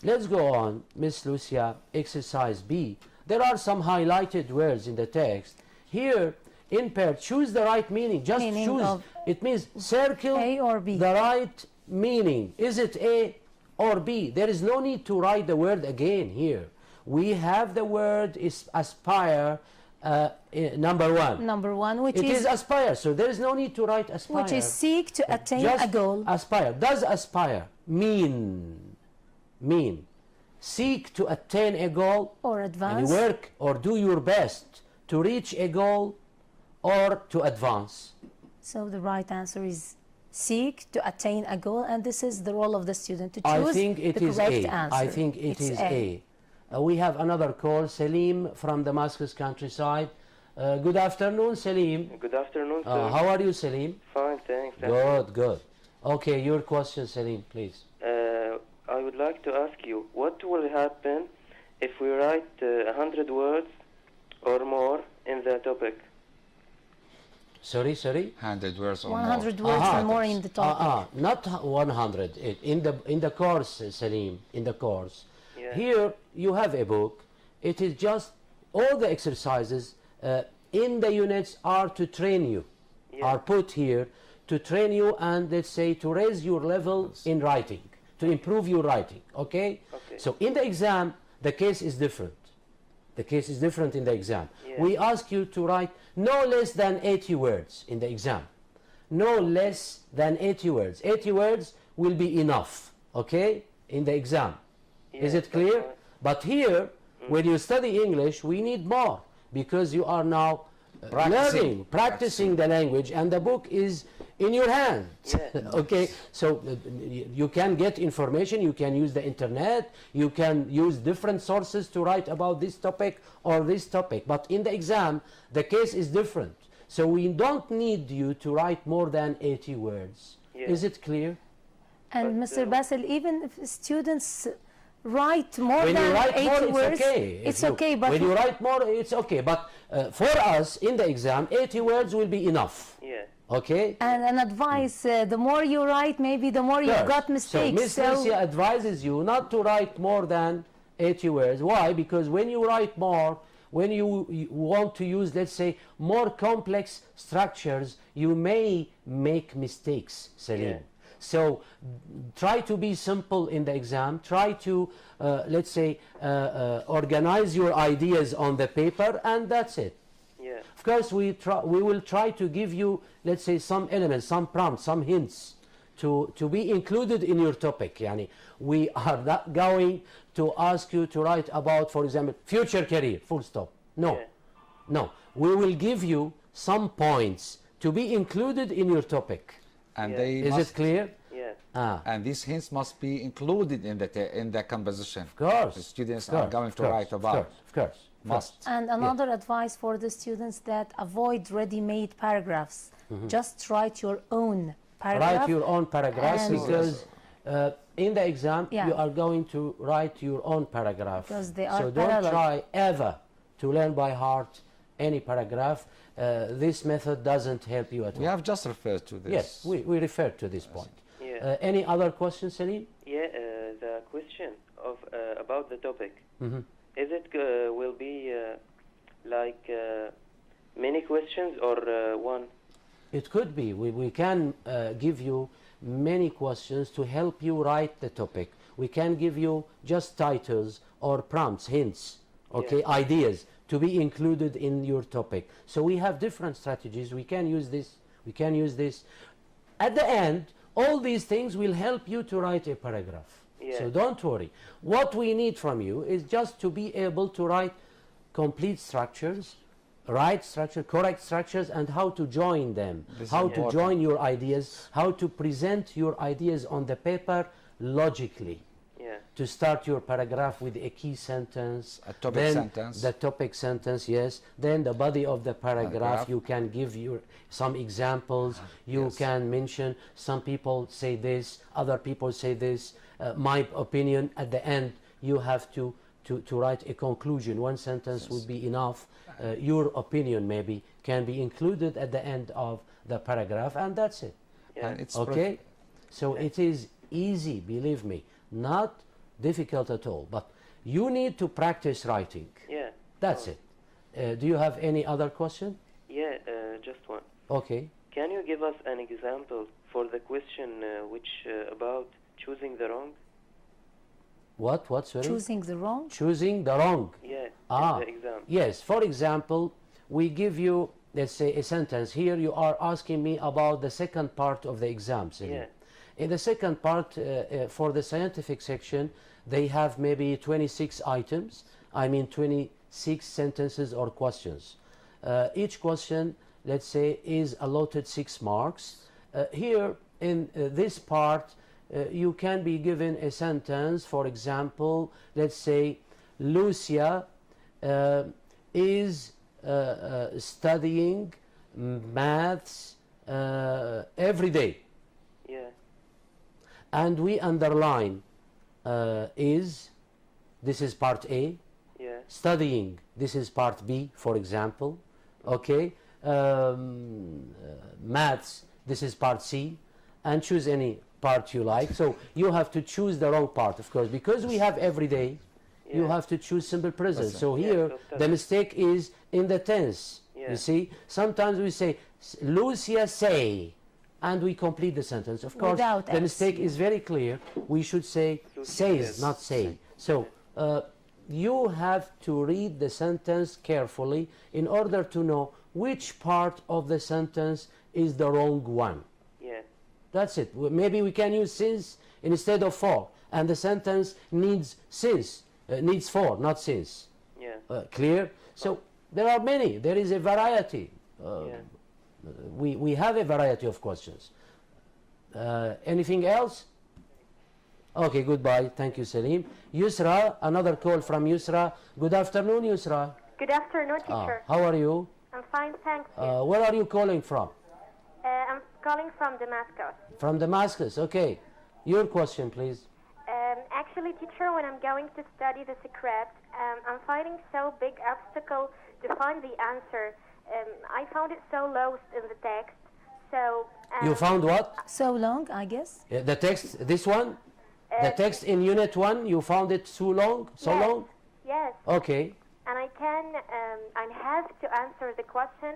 Speaker 1: let's go on, Miss Lucia, exercise B. There are some highlighted words in the text. Here, in pair, choose the right meaning. Just choose. It means circle
Speaker 2: A or B.
Speaker 1: The right meaning. Is it A or B? There is no need to write the word again here. We have the word is aspire, number one.
Speaker 2: Number one, which
Speaker 1: is aspire, so there is no need to write aspire.
Speaker 2: Which is seek to attain a goal.
Speaker 1: Aspire. Does aspire mean? Seek to attain a goal,
Speaker 2: or advance,
Speaker 1: and work or do your best to reach a goal, or to advance.
Speaker 2: So the right answer is seek to attain a goal, and this is the role of the student to choose the correct answer.
Speaker 1: I think it is A. We have another call, Salim from Damascus countryside. Good afternoon, Salim.
Speaker 5: Good afternoon, sir.
Speaker 1: How are you, Salim?
Speaker 5: Fine, thanks.
Speaker 1: Good. Okay, your question, Salim, please.
Speaker 5: I would like to ask you, what will happen if we write 100 words or more in the topic?
Speaker 1: Sorry?
Speaker 3: 100 words or
Speaker 2: 100 words or more in the topic.
Speaker 1: Not 100. In the course, Salim, in the course. Yeah. Here you have a book. It is just all the exercises in the units are to train you, are put here to train you and, let's say, to raise your level in writing, to improve your writing, okay? So in the exam, the case is different. The case is different in the exam. Yeah. We ask you to write no less than 80 words in the exam. No less than 80 words. 80 words will be enough, okay, in the exam. Yeah, is it clear? But here, when you study English, we need more, because you are now practicing the language, and the book is in your hand. Yeah. Okay, so you can get information, you can use the internet, you can use different sources to write about this topic or this topic, but in the exam the case is different, so we don't need you to write more than 80 words. Yeah. Is it clear?
Speaker 2: And Mr. Basil, even if students write more than 80 words, it's okay. But
Speaker 1: when you write more, it's okay. But for us in the exam, 80 words will be enough. Yeah. Okay.
Speaker 2: And an advice: the more you write, maybe the more you've got mistakes.
Speaker 1: So Miss Lucia advises you not to write more than 80 words. Why? Because when you write more, when you want to use, let's say, more complex structures, you may make mistakes, Salim.
Speaker 5: Yeah.
Speaker 1: So try to be simple in the exam. Try to, let's say, organize your ideas on the paper, and that's it.
Speaker 5: Yeah.
Speaker 1: Of course, we will try to give you, let's say, some elements, some prompts, some hints to be included in your topic. Yani, we are not going to ask you to write about, for example, future career, full stop. No,
Speaker 5: Yeah.
Speaker 1: no. We will give you some points to be included in your topic.
Speaker 3: And
Speaker 5: Yeah.
Speaker 3: they
Speaker 1: Is
Speaker 3: must,
Speaker 1: it clear?
Speaker 5: Yeah.
Speaker 1: Ah,
Speaker 3: and these hints must be included in the composition.
Speaker 1: of course.
Speaker 3: The students
Speaker 1: of course,
Speaker 3: are going
Speaker 1: of
Speaker 3: to
Speaker 1: course,
Speaker 3: write
Speaker 1: of
Speaker 3: about.
Speaker 1: course, of course.
Speaker 3: Must.
Speaker 2: And another advice for the students that avoid ready-made paragraphs. Just write your own paragraph.
Speaker 1: Write your own paragraphs,
Speaker 2: And-
Speaker 1: because in the exam
Speaker 2: Yeah.
Speaker 1: you are going to write your own paragraph.
Speaker 2: Because they are
Speaker 1: so don't
Speaker 2: parallel.
Speaker 1: try ever to learn by heart any paragraph. This method doesn't help you at
Speaker 3: We
Speaker 1: all.
Speaker 3: have just referred to this.
Speaker 1: Yes, we referred to this point.
Speaker 5: Yeah.
Speaker 1: Any other questions, Salim?
Speaker 5: Yeah. The question of about the topic.
Speaker 1: Mhm.
Speaker 5: Is it will be like many questions or one?
Speaker 1: It could be. We can give you many questions to help you write the topic. We can give you just titles or prompts, hints, okay, ideas to be included in your topic. So we have different strategies. We can use this. We can use this. At the end, all these things will help you to write a paragraph.
Speaker 5: Yeah.
Speaker 1: So don't worry. What we need from you is just to be able to write complete structures, right structure, correct structures, and how to join them,
Speaker 3: This is
Speaker 1: how to
Speaker 3: important.
Speaker 1: join your ideas, how to present your ideas on the paper logically.
Speaker 5: Yeah.
Speaker 1: To start your paragraph with a key sentence,
Speaker 3: A topic
Speaker 1: then
Speaker 3: sentence.
Speaker 1: the topic sentence, yes, then the body of the paragraph,
Speaker 3: Paragraph.
Speaker 1: you can give your some examples, you
Speaker 3: Yes.
Speaker 1: can mention some people say this, other people say this, my opinion. At the end you have to write a conclusion. One sentence would be enough. Your opinion maybe can be included at the end of the paragraph, and that's it.
Speaker 5: Yeah.
Speaker 3: And it's
Speaker 1: Okay, so it is easy, believe me, not difficult at all, but you need to practice writing.
Speaker 5: Yeah.
Speaker 1: That's
Speaker 5: Oh.
Speaker 1: it. Do you have any other question?
Speaker 5: Yeah. Just one.
Speaker 1: Okay.
Speaker 5: Can you give us an example for the question which about choosing the wrong?
Speaker 1: What, sorry?
Speaker 2: Choosing the wrong.
Speaker 1: Choosing the wrong.
Speaker 5: Yeah.
Speaker 1: Ah,
Speaker 5: In the exam.
Speaker 1: yes. For example, we give you, let's say, a sentence. Here you are asking me about the second part of the exam. Selim.
Speaker 5: Yeah.
Speaker 1: In the second part, for the scientific section, they have maybe 26 items. I mean 26 sentences or questions. Each question, let's say, is allotted 6 marks. Here in this part, you can be given a sentence. For example, let's say Lucia is studying maths every day,
Speaker 5: Yeah.
Speaker 1: and we underline is, this is part A,
Speaker 5: Yeah.
Speaker 1: studying, this is part B, for example, okay, maths, this is part C, and choose any part you like. So you have to choose the wrong part, of course, because we have every day. You
Speaker 5: Yeah.
Speaker 1: have to choose simple present.
Speaker 3: Present.
Speaker 1: So
Speaker 5: Yeah,
Speaker 1: here
Speaker 5: so
Speaker 1: the mistake is in the tense.
Speaker 5: Yeah.
Speaker 1: You see, sometimes we say Lucia say, and we complete the sentence. Of course,
Speaker 2: Without
Speaker 1: the
Speaker 2: S,
Speaker 1: mistake
Speaker 2: yeah.
Speaker 1: is very clear. We should say
Speaker 5: Lucia
Speaker 1: says,
Speaker 5: says.
Speaker 1: not say. So you have to read the sentence carefully in order to know which part of the sentence is the wrong one.
Speaker 5: Yeah.
Speaker 1: That's it. Maybe we can use since instead of for, and the sentence needs since, needs for, not since.
Speaker 5: Yeah.
Speaker 1: Clear? So there are many. There is a variety.
Speaker 5: Yeah.
Speaker 1: We have a variety of questions. Anything else? Okay, goodbye. Thank you, Salim. Yusra, another call from Yusra. Good afternoon, Yusra.
Speaker 4: Good afternoon,
Speaker 1: Ah,
Speaker 4: teacher.
Speaker 1: how are you?
Speaker 4: I'm fine, thanks.
Speaker 1: Where are you calling from?
Speaker 4: I'm calling from Damascus.
Speaker 1: From Damascus. Okay. Your question, please.
Speaker 4: Actually, teacher, when I'm going to study the script, I'm finding so big obstacle to find the answer. I found it so lost in the text. So
Speaker 1: You found what?
Speaker 2: So long, I guess.
Speaker 1: The text, this one? The text in Unit 1, you found it too long? So
Speaker 4: yes,
Speaker 1: long?
Speaker 4: Yes.
Speaker 1: Okay.
Speaker 4: And I have to answer the question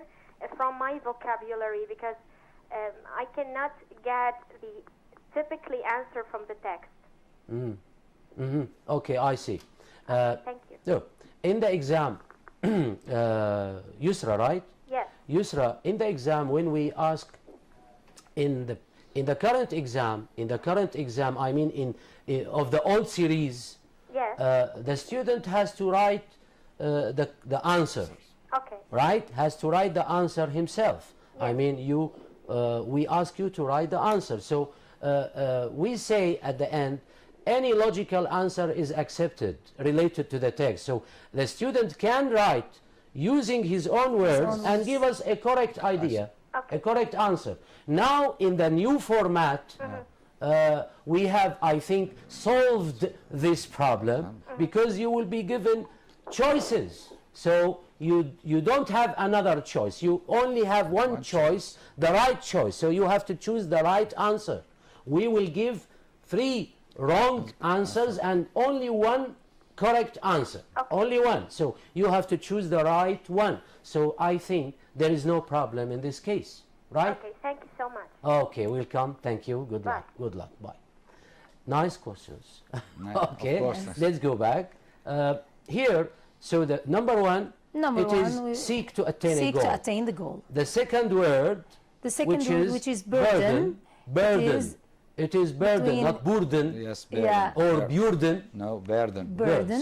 Speaker 4: from my vocabulary because I cannot get the typically answer from the text.
Speaker 1: Okay, I see.
Speaker 4: Thank you.
Speaker 1: No, in the exam, Yusra, right?
Speaker 4: Yes.
Speaker 1: Yusra, in the exam, when we ask in the current exam, I mean of the old series,
Speaker 4: Yes.
Speaker 1: the student has to write the answer.
Speaker 4: Okay.
Speaker 1: Right? Has to write the answer himself. I mean, we ask you to write the answer. So we say at the end, any logical answer is accepted related to the text. So the student can write using his own words and give us a correct idea, a correct answer. Now in the new format, we have, I think, solved this problem because you will be given choices. So you don't have another choice. You only have one choice, the right choice. So you have to choose the right answer. We will give 3 wrong answers and only 1 correct answer. Only 1. So you have to choose the right one. So I think there is no problem in this case. Right?
Speaker 4: Okay, thank you so much.
Speaker 1: Okay, welcome. Thank you. Good luck. Good luck. Bye. Nice questions. Okay,
Speaker 3: of course.
Speaker 1: let's go back. Here, so the number 1, it is seek to attain a goal.
Speaker 2: Seek to attain the goal.
Speaker 1: The second word,
Speaker 2: The second word, which is burden.
Speaker 1: Burden. It is burden, not burden.
Speaker 3: Yes, burden.
Speaker 2: Yeah.
Speaker 1: Or burden.
Speaker 3: No, burden.
Speaker 2: Burden.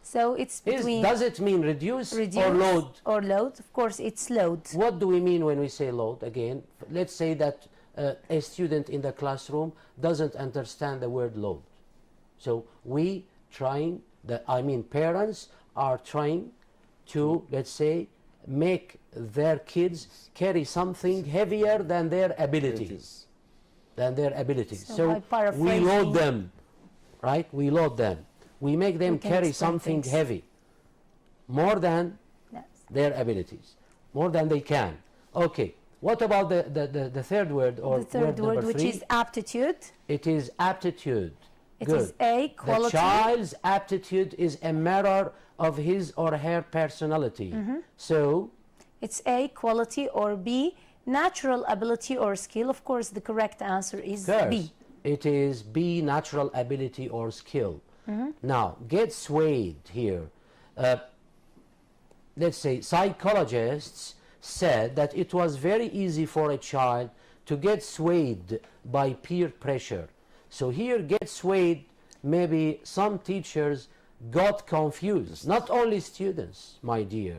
Speaker 1: So
Speaker 2: it's between.
Speaker 1: does it mean reduce or load?
Speaker 2: Or load. Of course, it's load.
Speaker 1: What do we mean when we say load? Again, let's say that a student in the classroom doesn't understand the word load. So parents are trying to, let's say, make their kids carry something heavier than their abilities. So we load them, right? We load them. We make them carry something heavy, more than their abilities, more than they can. Okay, what about the third word, or
Speaker 2: the third word, which is aptitude?
Speaker 1: It is aptitude.
Speaker 2: It
Speaker 1: Good.
Speaker 2: is A, quality.
Speaker 1: The child's aptitude is a mirror of his or her personality. So
Speaker 2: it's A, quality, or B, natural ability or skill. Of course, the correct answer is B.
Speaker 1: It is B, natural ability or skill. Now, get swayed here. Let's say psychologists said that it was very easy for a child to get swayed by peer pressure. So here, get swayed, maybe some teachers got confused. Not only students, my dear.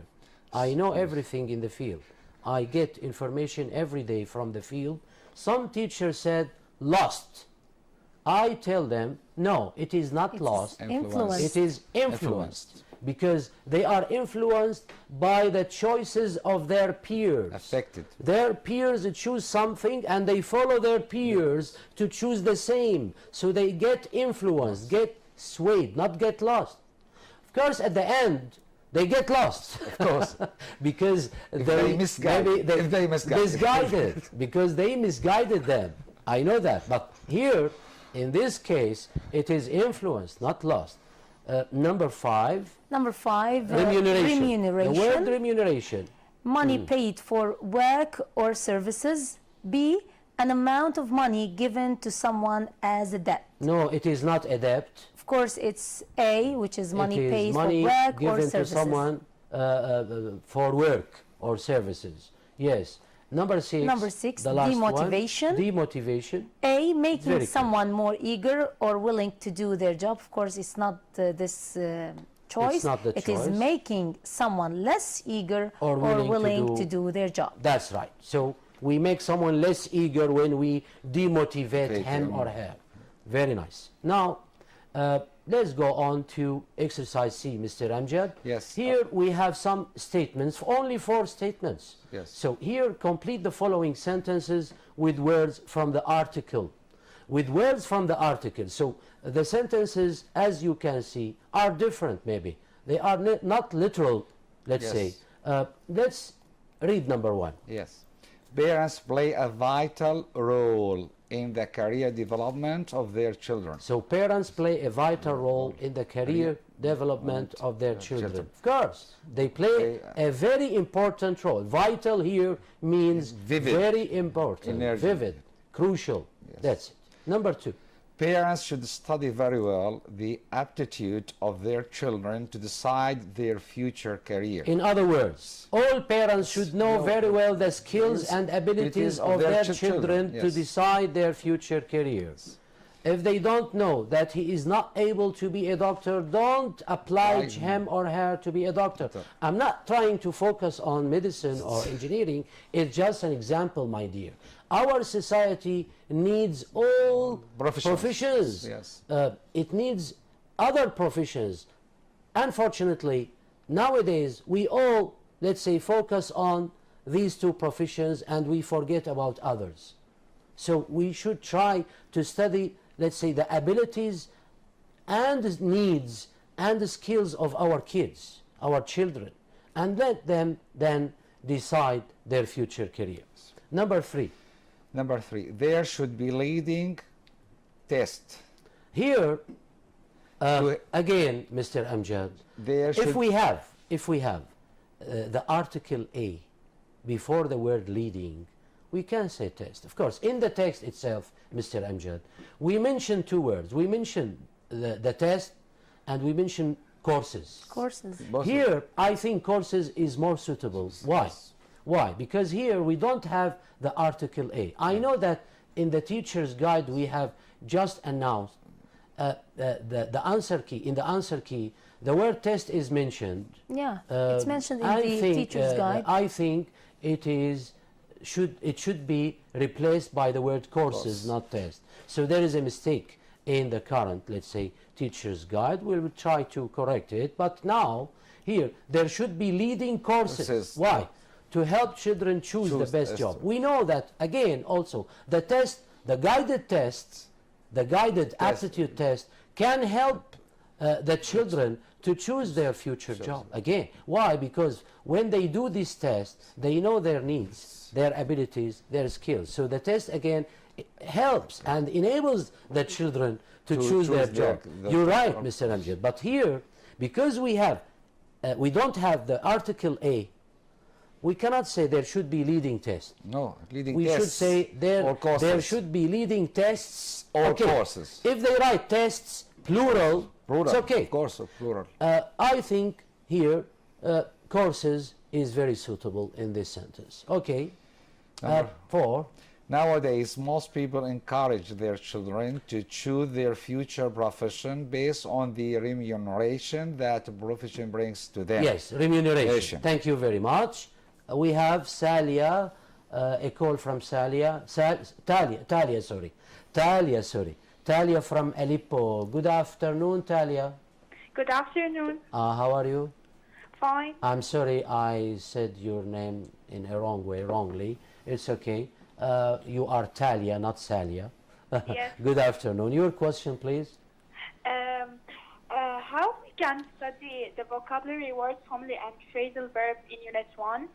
Speaker 1: I know everything in the field. I get information every day from the field. Some teachers said, lost. I tell them, no, it is not lost.
Speaker 2: Influenced.
Speaker 1: It is influenced. Because they are influenced by the choices of their peers.
Speaker 3: Affected.
Speaker 1: Their peers choose something and they follow their peers to choose the same. So they get influenced, get swayed, not get lost. Of course, at the end, they get lost, of course, because they misguided, because they misguided them. I know that, but here, in this case, it is influenced, not lost. Number 5. Remuneration. The word remuneration.
Speaker 2: Money paid for work or services. B, an amount of money given to someone as a debt.
Speaker 1: No, it is not a debt.
Speaker 2: Of course, it's A, which is money paid for
Speaker 1: money
Speaker 2: work
Speaker 1: given
Speaker 2: or services.
Speaker 1: to someone for work or services. Yes. Number 6, the last
Speaker 2: demotivation.
Speaker 1: One, demotivation.
Speaker 2: A, making someone more eager or willing to do their job. Of course, it's not this choice.
Speaker 1: It's not the
Speaker 2: it
Speaker 1: choice.
Speaker 2: is making someone less eager or willing to do their job.
Speaker 1: That's right. So we make someone less eager when we demotivate him or her. Very nice. Now, let's go on to exercise C, Mr. Amjad.
Speaker 3: Yes.
Speaker 1: Here we have some statements, only 4 statements.
Speaker 3: Yes.
Speaker 1: So here, complete the following sentences with words from the article. With words from the article. So the sentences, as you can see, are different maybe. They are not literal, let's say. Let's read number 1.
Speaker 3: Yes. Parents play a vital role in the career development of their children.
Speaker 1: So parents play a vital role in the career development of their children. Of course, they play a very important role. Vital here means
Speaker 3: Vivid.
Speaker 1: very important,
Speaker 3: Energy.
Speaker 1: vivid, crucial.
Speaker 3: Yes.
Speaker 1: That's it. Number 2.
Speaker 3: Parents should study very well the aptitude of their children to decide their future career.
Speaker 1: In other words, all parents should know very well the skills and abilities of their children to
Speaker 3: yes.
Speaker 1: decide their future careers. If they don't know that he is not able to be a doctor, don't oblige him or her to be a doctor. I'm not trying to focus on medicine or engineering. It's just an example, my dear. Our society needs all professions.
Speaker 3: Yes.
Speaker 1: It needs other professions. Unfortunately, nowadays we all, let's say, focus on these two professions and we forget about others. So we should try to study, let's say, the abilities and needs and the skills of our kids, our children, and let them then decide their future careers. Number 3.
Speaker 3: Number 3, there should be leading test.
Speaker 1: Here, again, Mr. Amjad, if we have the article A before the word leading, we can say test. Of course, in the text itself, Mr. Amjad, we mentioned 2 words. We mentioned the test and we mentioned courses.
Speaker 2: Courses.
Speaker 1: Here, I think courses is more suitable. Why?
Speaker 3: Yes.
Speaker 1: Why? Because here we don't have the article A. I know that in the teacher's guide we have just announced the answer key. In the answer key, the word test is mentioned.
Speaker 2: Yeah, it's mentioned in the teacher's guide.
Speaker 1: I think it should be replaced by the word courses, not test. So there is a mistake in the current, let's say, teacher's guide. We will try to correct it. But now, here, there should be leading courses. Why? To help children choose the best job. We know that, again, also, the test, the guided tests, the guided aptitude test can help the children to choose their future job. Again, why? Because when they do this test, they know their needs, their abilities, their skills. So the test, again, helps and enables the children to choose their job. You're right, Mr. Amjad. But here, because we don't have the article A, we cannot say there should be leading tests.
Speaker 3: No, leading
Speaker 1: we
Speaker 3: tests.
Speaker 1: We should say there should be leading tests
Speaker 3: or courses.
Speaker 1: If they write tests, plural, it's okay.
Speaker 3: Of course, plural.
Speaker 1: I think here courses is very suitable in this sentence. Okay. 4.
Speaker 3: Nowadays, most people encourage their children to choose their future profession based on the remuneration that the profession brings to them.
Speaker 1: Yes, remuneration. Thank you very much. We have Salia, a call from Salia. Talia from Aleppo. Good afternoon, Talia.
Speaker 6: Good afternoon.
Speaker 1: How are you?
Speaker 6: Fine.
Speaker 1: I'm sorry I said your name in a wrongly. It's okay. You are Talia, not Salia.
Speaker 6: Yes.
Speaker 1: Good afternoon. Your question, please.
Speaker 6: How we can study the vocabulary words, family, and phrasal verbs in Unit 1?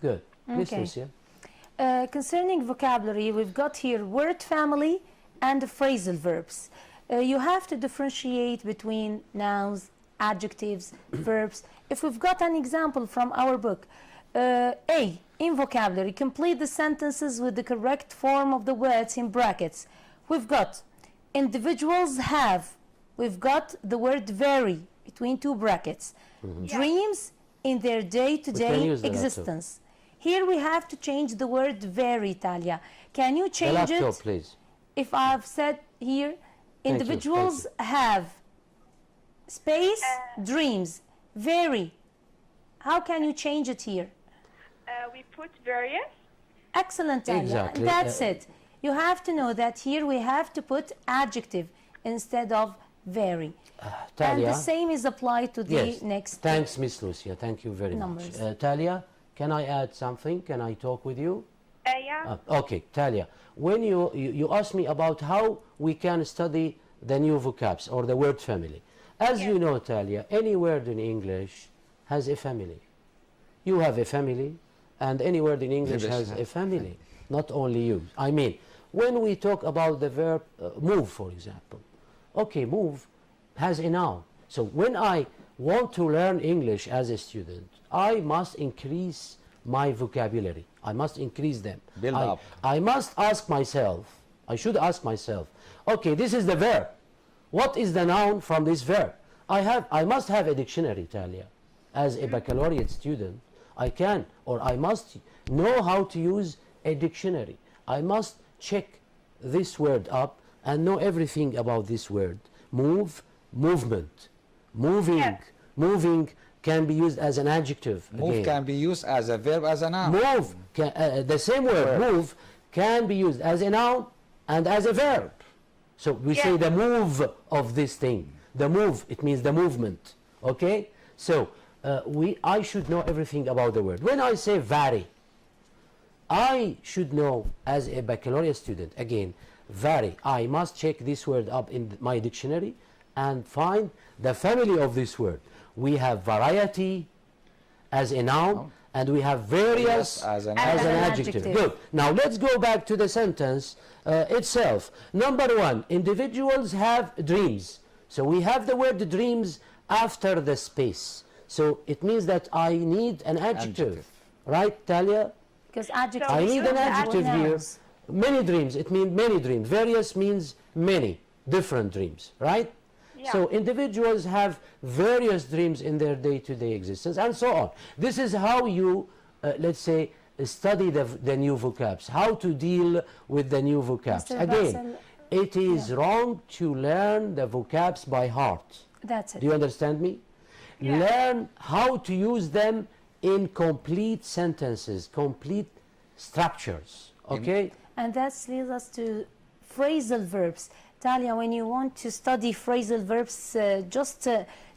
Speaker 1: Good. Miss
Speaker 2: Okay.
Speaker 1: Lucia.
Speaker 2: Concerning vocabulary, we've got here word family and phrasal verbs. You have to differentiate between nouns, adjectives, verbs. If we've got an example from our book, A, in vocabulary, complete the sentences with the correct form of the words in brackets. We've got individuals have. We've got the word vary between 2 brackets. Dreams in their day-to-day existence. Here we have to change the word vary, Talia. Can you change
Speaker 1: the laptop,
Speaker 2: it?
Speaker 1: Please.
Speaker 2: If I've said here, individuals have space, dreams, vary. How can you change it here?
Speaker 6: We put various.
Speaker 2: Excellent, Talia.
Speaker 1: Exactly.
Speaker 2: That's it. You have to know that here we have to put adjective instead of vary.
Speaker 1: Talia.
Speaker 2: And the same is applied to the
Speaker 1: Yes.
Speaker 2: next.
Speaker 1: Thanks, Miss Lucia. Thank you very
Speaker 2: Numbers.
Speaker 1: much. Talia, can I add something? Can I talk with you?
Speaker 6: Yeah.
Speaker 1: Okay, Talia. When you asked me about how we can study the new vocabs or the word family. As you know, Talia, any word in English has a family. You have a family, and any word in English has a family, not only you. I mean, when we talk about the verb move, for example, okay, move has a noun. So when I want to learn English as a student, I must increase my vocabulary. I must increase them.
Speaker 3: Build up.
Speaker 1: I must ask myself, I should ask myself, okay, this is the verb. What is the noun from this verb? I must have a dictionary, Talia. As a baccalaureate student, I can, or I must know how to use a dictionary. I must check this word up and know everything about this word. Move, movement. Moving,
Speaker 6: Yes.
Speaker 1: moving can be used as an adjective.
Speaker 3: Move
Speaker 1: again.
Speaker 3: can be used as a verb, as a noun.
Speaker 1: Move, the same word,
Speaker 3: Verb.
Speaker 1: move, can be used as a noun and as a verb. So we say
Speaker 6: Yeah.
Speaker 1: the move of this thing. The move, it means the movement. Okay? So I should know everything about the word. When I say vary, I should know as a baccalaureate student, again, vary. I must check this word up in my dictionary and find the family of this word. We have variety as a noun, and we have various
Speaker 3: As an
Speaker 1: as an
Speaker 2: adjective.
Speaker 1: adjective. Good. Now let's go back to the sentence itself. Number one, individuals have dreams. So we have the word dreams after the space. So it means that I need an adjective. Right, Talia?
Speaker 2: Because adjectives
Speaker 1: I need
Speaker 2: are
Speaker 1: an adjective here.
Speaker 2: nouns.
Speaker 1: Many dreams, it means many dreams. Various means many, different dreams, right?
Speaker 6: Yeah.
Speaker 1: So individuals have various dreams in their day-to-day existence and so on. This is how you, let's say, study the new vocabs, how to deal with the new vocabs.
Speaker 2: Mr.
Speaker 1: Again,
Speaker 2: Bassel,
Speaker 1: it is wrong to learn the vocabs by heart.
Speaker 2: That's it.
Speaker 1: Do you understand me?
Speaker 6: Yeah.
Speaker 1: Learn how to use them in complete sentences, complete structures, okay?
Speaker 2: And that leads us to phrasal verbs. Talia, when you want to study phrasal verbs, just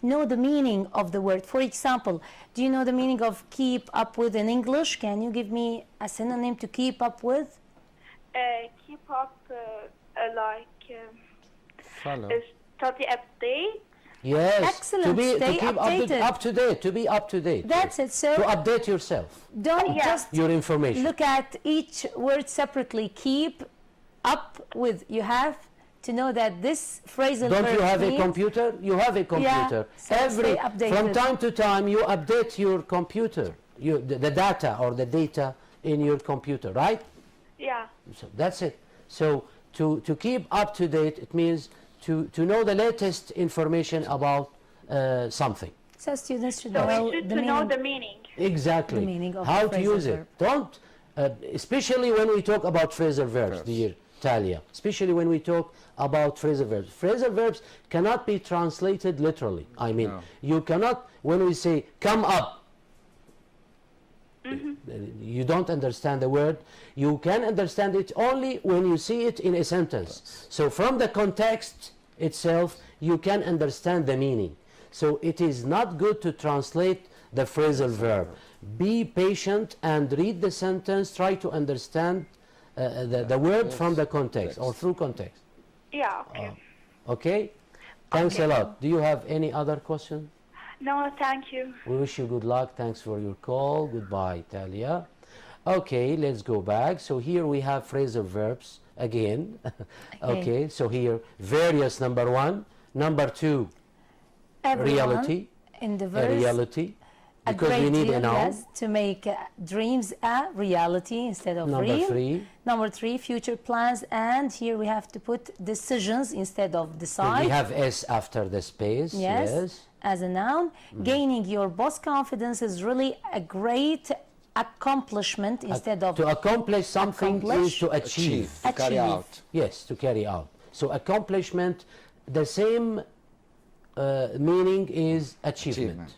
Speaker 2: know the meaning of the word. For example, do you know the meaning of keep up with in English? Can you give me a synonym to keep up with?
Speaker 6: Keep up,
Speaker 3: Follow.
Speaker 6: study update.
Speaker 1: Yes.
Speaker 2: Excellent.
Speaker 1: To
Speaker 2: Stay
Speaker 1: keep
Speaker 2: updated.
Speaker 1: up to date, to be up to date.
Speaker 2: That's it.
Speaker 1: To
Speaker 2: So
Speaker 1: update yourself,
Speaker 2: don't
Speaker 6: Yeah.
Speaker 2: just
Speaker 1: your information.
Speaker 2: look at each word separately. Keep up with. You have to know that this phrasal
Speaker 1: Don't
Speaker 2: verb
Speaker 1: you have a
Speaker 2: means-
Speaker 1: computer? You have a computer.
Speaker 2: so stay updated.
Speaker 1: From time to time, you update your computer, the data or the data in your computer, right?
Speaker 6: Yeah.
Speaker 1: So that's it. So to keep up to date, it means to know the latest information about something.
Speaker 2: So students should
Speaker 6: So
Speaker 2: know
Speaker 6: we should
Speaker 2: the
Speaker 6: to know
Speaker 2: meaning.
Speaker 6: the meaning.
Speaker 1: Exactly.
Speaker 2: The meaning of
Speaker 1: how
Speaker 2: the
Speaker 1: to
Speaker 2: phrasal
Speaker 1: use it.
Speaker 2: verb.
Speaker 1: Don't, especially when we talk about phrasal verbs, dear Talia. Especially when we talk about phrasal verbs. Phrasal verbs cannot be translated literally. I mean,
Speaker 3: No.
Speaker 1: you cannot, when we say come up, you don't understand the word. You can understand it only when you see it in a sentence. So from the context itself, you can understand the meaning. So it is not good to translate the phrasal verb. Be patient and read the sentence. Try to understand the word from the context or through context.
Speaker 6: Yeah. Okay.
Speaker 1: Okay? Thanks a lot. Do you have any other question?
Speaker 6: No, thank you.
Speaker 1: We wish you good luck. Thanks for your call. Goodbye, Talia. Okay, let's go back. So here we have phrasal verbs again. Okay, so here various number one. Number two,
Speaker 2: Everyone
Speaker 1: reality.
Speaker 2: in the
Speaker 1: A
Speaker 2: verse.
Speaker 1: reality.
Speaker 2: A
Speaker 1: Because we
Speaker 2: great
Speaker 1: need
Speaker 2: deal,
Speaker 1: a noun.
Speaker 2: yes, to make dreams a reality instead of
Speaker 1: Number
Speaker 2: real.
Speaker 1: three.
Speaker 2: Number three, future plans, and here we have to put decisions instead of decide.
Speaker 1: We have S after the space.
Speaker 2: yes, as a noun. Gaining your boss confidence is really a great accomplishment instead of
Speaker 1: To accomplish something is
Speaker 2: Accomplish.
Speaker 1: to achieve.
Speaker 3: To carry
Speaker 2: Achieve.
Speaker 3: out.
Speaker 1: Yes, to carry out. So accomplishment, the same meaning is achievement.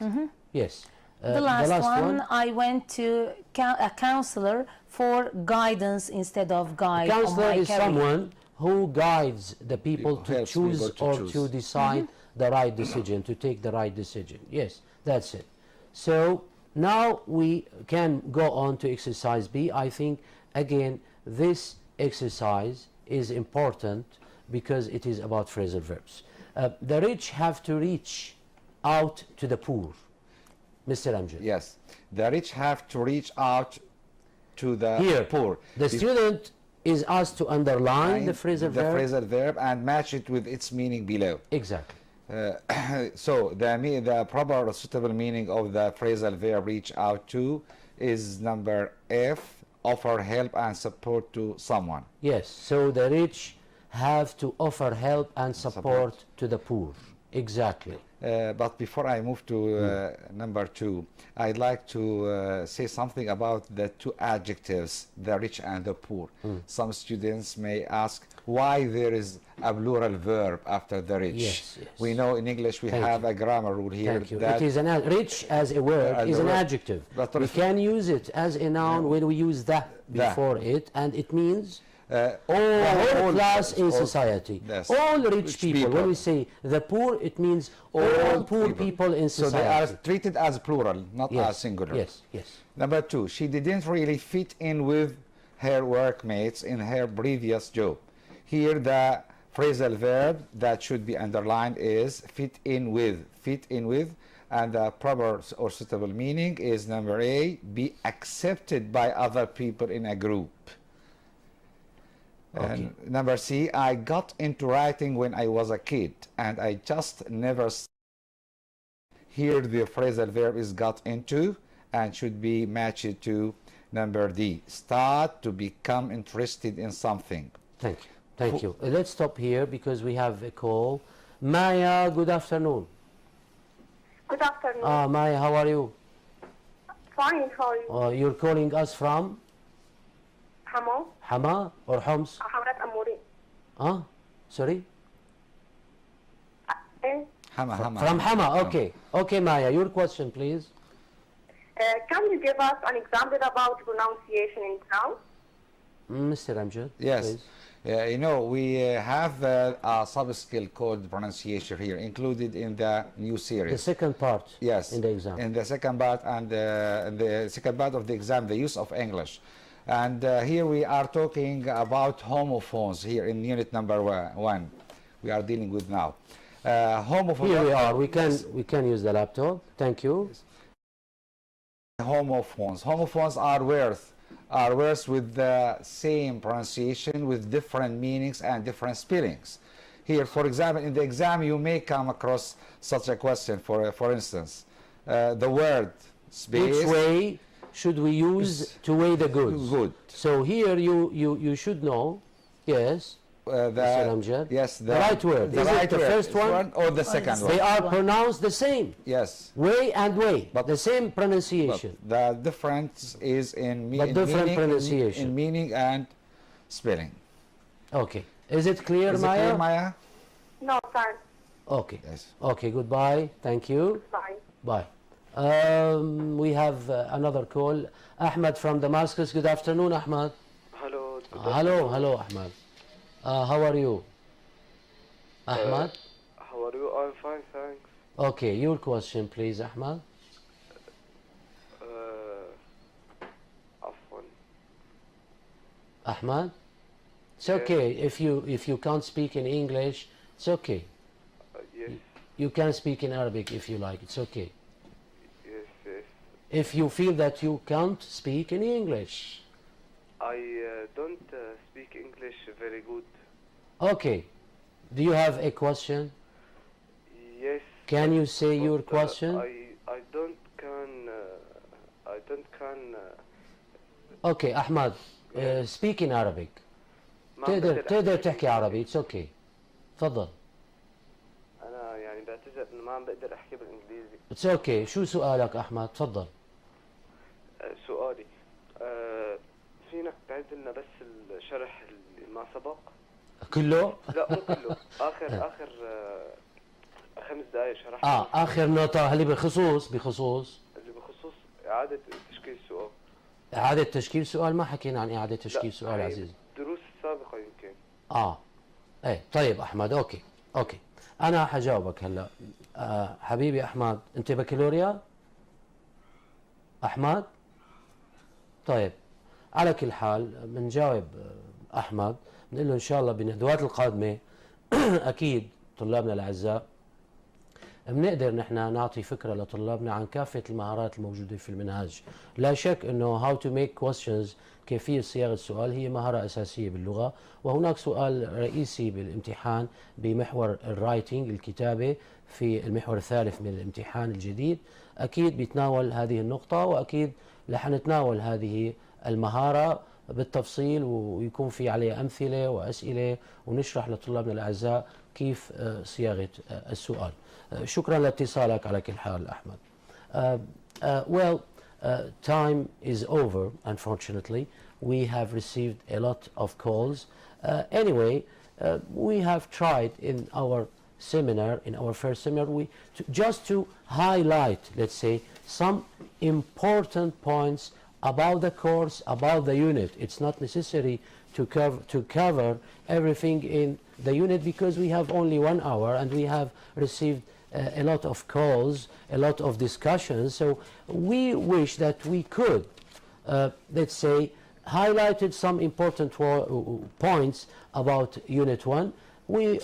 Speaker 1: Yes.
Speaker 2: the last one. I went to a counselor for guidance instead of guide. on
Speaker 1: Counselor
Speaker 2: my
Speaker 1: is
Speaker 2: career.
Speaker 1: someone who guides the people
Speaker 3: People,
Speaker 1: to
Speaker 3: helps
Speaker 1: choose
Speaker 3: people to
Speaker 1: or
Speaker 3: choose.
Speaker 1: to decide the right decision, to take the right decision. Yes, that's it. So now we can go on to exercise B. I think, again, this exercise is important because it is about phrasal verbs. The rich have to reach out to the poor. Mr. Amjad.
Speaker 3: Yes, the rich have to reach out to the
Speaker 1: Here,
Speaker 3: poor.
Speaker 1: the student is asked to underline the phrasal verb.
Speaker 3: Phrasal verb and match it with its meaning below.
Speaker 1: Exactly.
Speaker 3: So the proper or suitable meaning of the phrasal verb reach out to is number F, offer help and support to someone.
Speaker 1: Yes, so the rich have to offer help and support to the poor. Exactly.
Speaker 3: But before I move to number 2, I'd like to say something about the two adjectives, the rich and the poor. Some students may ask why there is a plural verb after the rich.
Speaker 1: Yes, yes.
Speaker 3: We know in English we have a grammar rule here.
Speaker 1: Thank you.
Speaker 3: That
Speaker 1: It is rich as a word is an adjective.
Speaker 3: But
Speaker 1: we can use it as a noun when we use the before it, and it means all class in society.
Speaker 3: Yes.
Speaker 1: All rich people. When we say the poor, it means all poor people in
Speaker 3: So
Speaker 1: society.
Speaker 3: they are treated as plural, not as singular.
Speaker 1: Yes, yes.
Speaker 3: Number 2, she didn't really fit in with her workmates in her previous job. Here the phrasal verb that should be underlined is fit in with, and the proper or suitable meaning is number A, be accepted by other people in a group.
Speaker 1: Okay.
Speaker 3: And number C, I got into writing when I was a kid and I just never Here the phrasal verb is got into and should be matched to number D, start to become interested in something.
Speaker 1: Thank you. Thank you. Let's stop here because we have a call. Maya, good afternoon.
Speaker 4: Good afternoon.
Speaker 1: Maya, how are you?
Speaker 4: Fine, how are you?
Speaker 1: You're calling us from
Speaker 4: Hamo?
Speaker 1: Hama or Homs?
Speaker 4: Hamrat Amouri.
Speaker 1: Sorry?
Speaker 3: Hama.
Speaker 1: From Hama, okay. Okay, Maya, your question, please.
Speaker 4: Can you give us an example about pronunciation in nouns?
Speaker 1: Mr. Amjad,
Speaker 3: Yes.
Speaker 1: please.
Speaker 3: You know, we have a sub-skill called pronunciation here, included in the new series.
Speaker 1: The second part
Speaker 3: Yes,
Speaker 1: in the exam.
Speaker 3: in the second part and the second part of the exam, the use of English. And here we are talking about homophones here in unit number 1 we are dealing with now. Homophones.
Speaker 1: Here we are. We can use the laptop. Thank you.
Speaker 3: Homophones. Homophones are words with the same pronunciation with different meanings and different spellings. Here, for example, in the exam you may come across such a question. For instance, the word space.
Speaker 1: Which way should we use to weigh the goods?
Speaker 3: Good.
Speaker 1: So here you should know. Yes. Mr. Amjad.
Speaker 3: Yes,
Speaker 1: the right word.
Speaker 3: The
Speaker 1: Is
Speaker 3: right
Speaker 1: it the
Speaker 3: word
Speaker 1: first one
Speaker 3: or the second one?
Speaker 1: They are pronounced the same.
Speaker 3: Yes.
Speaker 1: Way and way,
Speaker 3: But
Speaker 1: the same pronunciation.
Speaker 3: But the difference is in
Speaker 1: pronunciation.
Speaker 3: in meaning and spelling.
Speaker 1: Okay. Is it clear,
Speaker 3: Is it
Speaker 1: Maya?
Speaker 3: clear, Maya?
Speaker 4: No, sir.
Speaker 1: Okay.
Speaker 3: Yes.
Speaker 1: Okay. Goodbye. Thank you.
Speaker 4: Bye.
Speaker 1: Bye. We have another call. Ahmed from Damascus. Good afternoon, Ahmed.
Speaker 5: Hello.
Speaker 1: Hello, Ahmed. How are you? Ahmed?
Speaker 5: How are you? I'm fine, thanks.
Speaker 1: Okay, your question, please, Ahmed.
Speaker 5: Afwan.
Speaker 1: Ahmed? It's okay. If you can't speak in English, it's okay.
Speaker 5: Yes,
Speaker 1: You can speak in Arabic if you like. It's okay.
Speaker 5: yes.
Speaker 1: If you feel that you can't speak in English.
Speaker 5: I don't speak English very good.
Speaker 1: Okay. Do you have a question?
Speaker 5: Yes.
Speaker 1: Can you say
Speaker 5: but,
Speaker 1: your question?
Speaker 5: I don't can.
Speaker 1: Okay, Ahmed. Speak in Arabic. تقدر تحكي عربي. It's okay. تفضل.
Speaker 5: أنا يعني بعتذر إنه ما عم بقدر أحكي بالإنجليزي.
Speaker 1: It's okay. شو سؤالك أحمد؟ تفضل.
Speaker 5: سؤالي فينك تعيد لنا بس الشرح اللي ما سبق؟
Speaker 1: كله؟
Speaker 5: لا مو كله. آخر 5 دقائق شرحت.
Speaker 1: آخر نقطة اللي بخصوص
Speaker 5: اللي بخصوص إعادة تشكيل السؤال.
Speaker 1: إعادة تشكيل سؤال؟ ما حكينا عن إعادة تشكيل سؤال عزيزي.
Speaker 5: الدروس السابقة يمكن.
Speaker 1: ايه طيب أحمد. أوكي أنا حجاوبك هلا. حبيبي أحمد، أنت بكالوريا؟ أحمد؟ طيب على كل حال بنجاوب أحمد، بنقول له إن شاء الله بالندوات القادمة أكيد طلابنا الأعزاء بنقدر نحن نعطي فكرة لطلابنا عن كافة المهارات الموجودة في المنهج. لا شك أنه how to make questions، كيفية صياغة السؤال، هي مهارة أساسية باللغة. وهناك سؤال رئيسي بالامتحان بمحور الرايتنج، الكتابة، في المحور الثالث من الامتحان الجديد، أكيد بيتناول هذه النقطة، وأكيد رح نتناول هذه المهارة بالتفصيل، ويكون في عليها أمثلة وأسئلة، ونشرح لطلابنا الأعزاء كيف صياغة السؤال. شكرا لاتصالك على كل حال أحمد. Well, time is over, unfortunately. We have received a lot of calls. Anyway, we have tried in our seminar, in our first seminar, just to highlight, let's say, some important points about the course, about the unit. It's not necessary to cover everything in the unit, because we have only 1 hour and we have received a lot of calls, a lot of discussions. So we wish that we could, let's say, highlighted some important points about Unit 1. We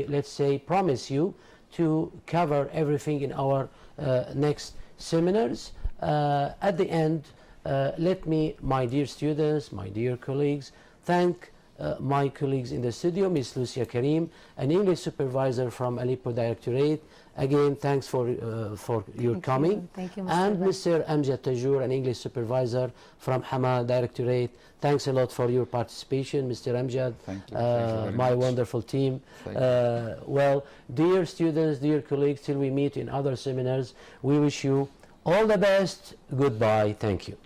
Speaker 1: let's say, promise you to cover everything in our next seminars. At the end, let me, my dear students, my dear colleagues, thank my colleagues in the studio, Ms. Lucia Karim, an English supervisor from Aleppo Directorate. Again, thanks for your coming.
Speaker 2: Thank you, Mr.
Speaker 1: And Mr. Amjad Tajour, an English supervisor from Hama Directorate. Thanks a lot for your participation, Mr. Amjad.
Speaker 3: Thank you. Thank you very
Speaker 1: my
Speaker 3: much.
Speaker 1: wonderful team.
Speaker 3: Thank you.
Speaker 1: Well, dear students, dear colleagues, till we meet in other seminars, we wish you all the best. Goodbye. Thank you.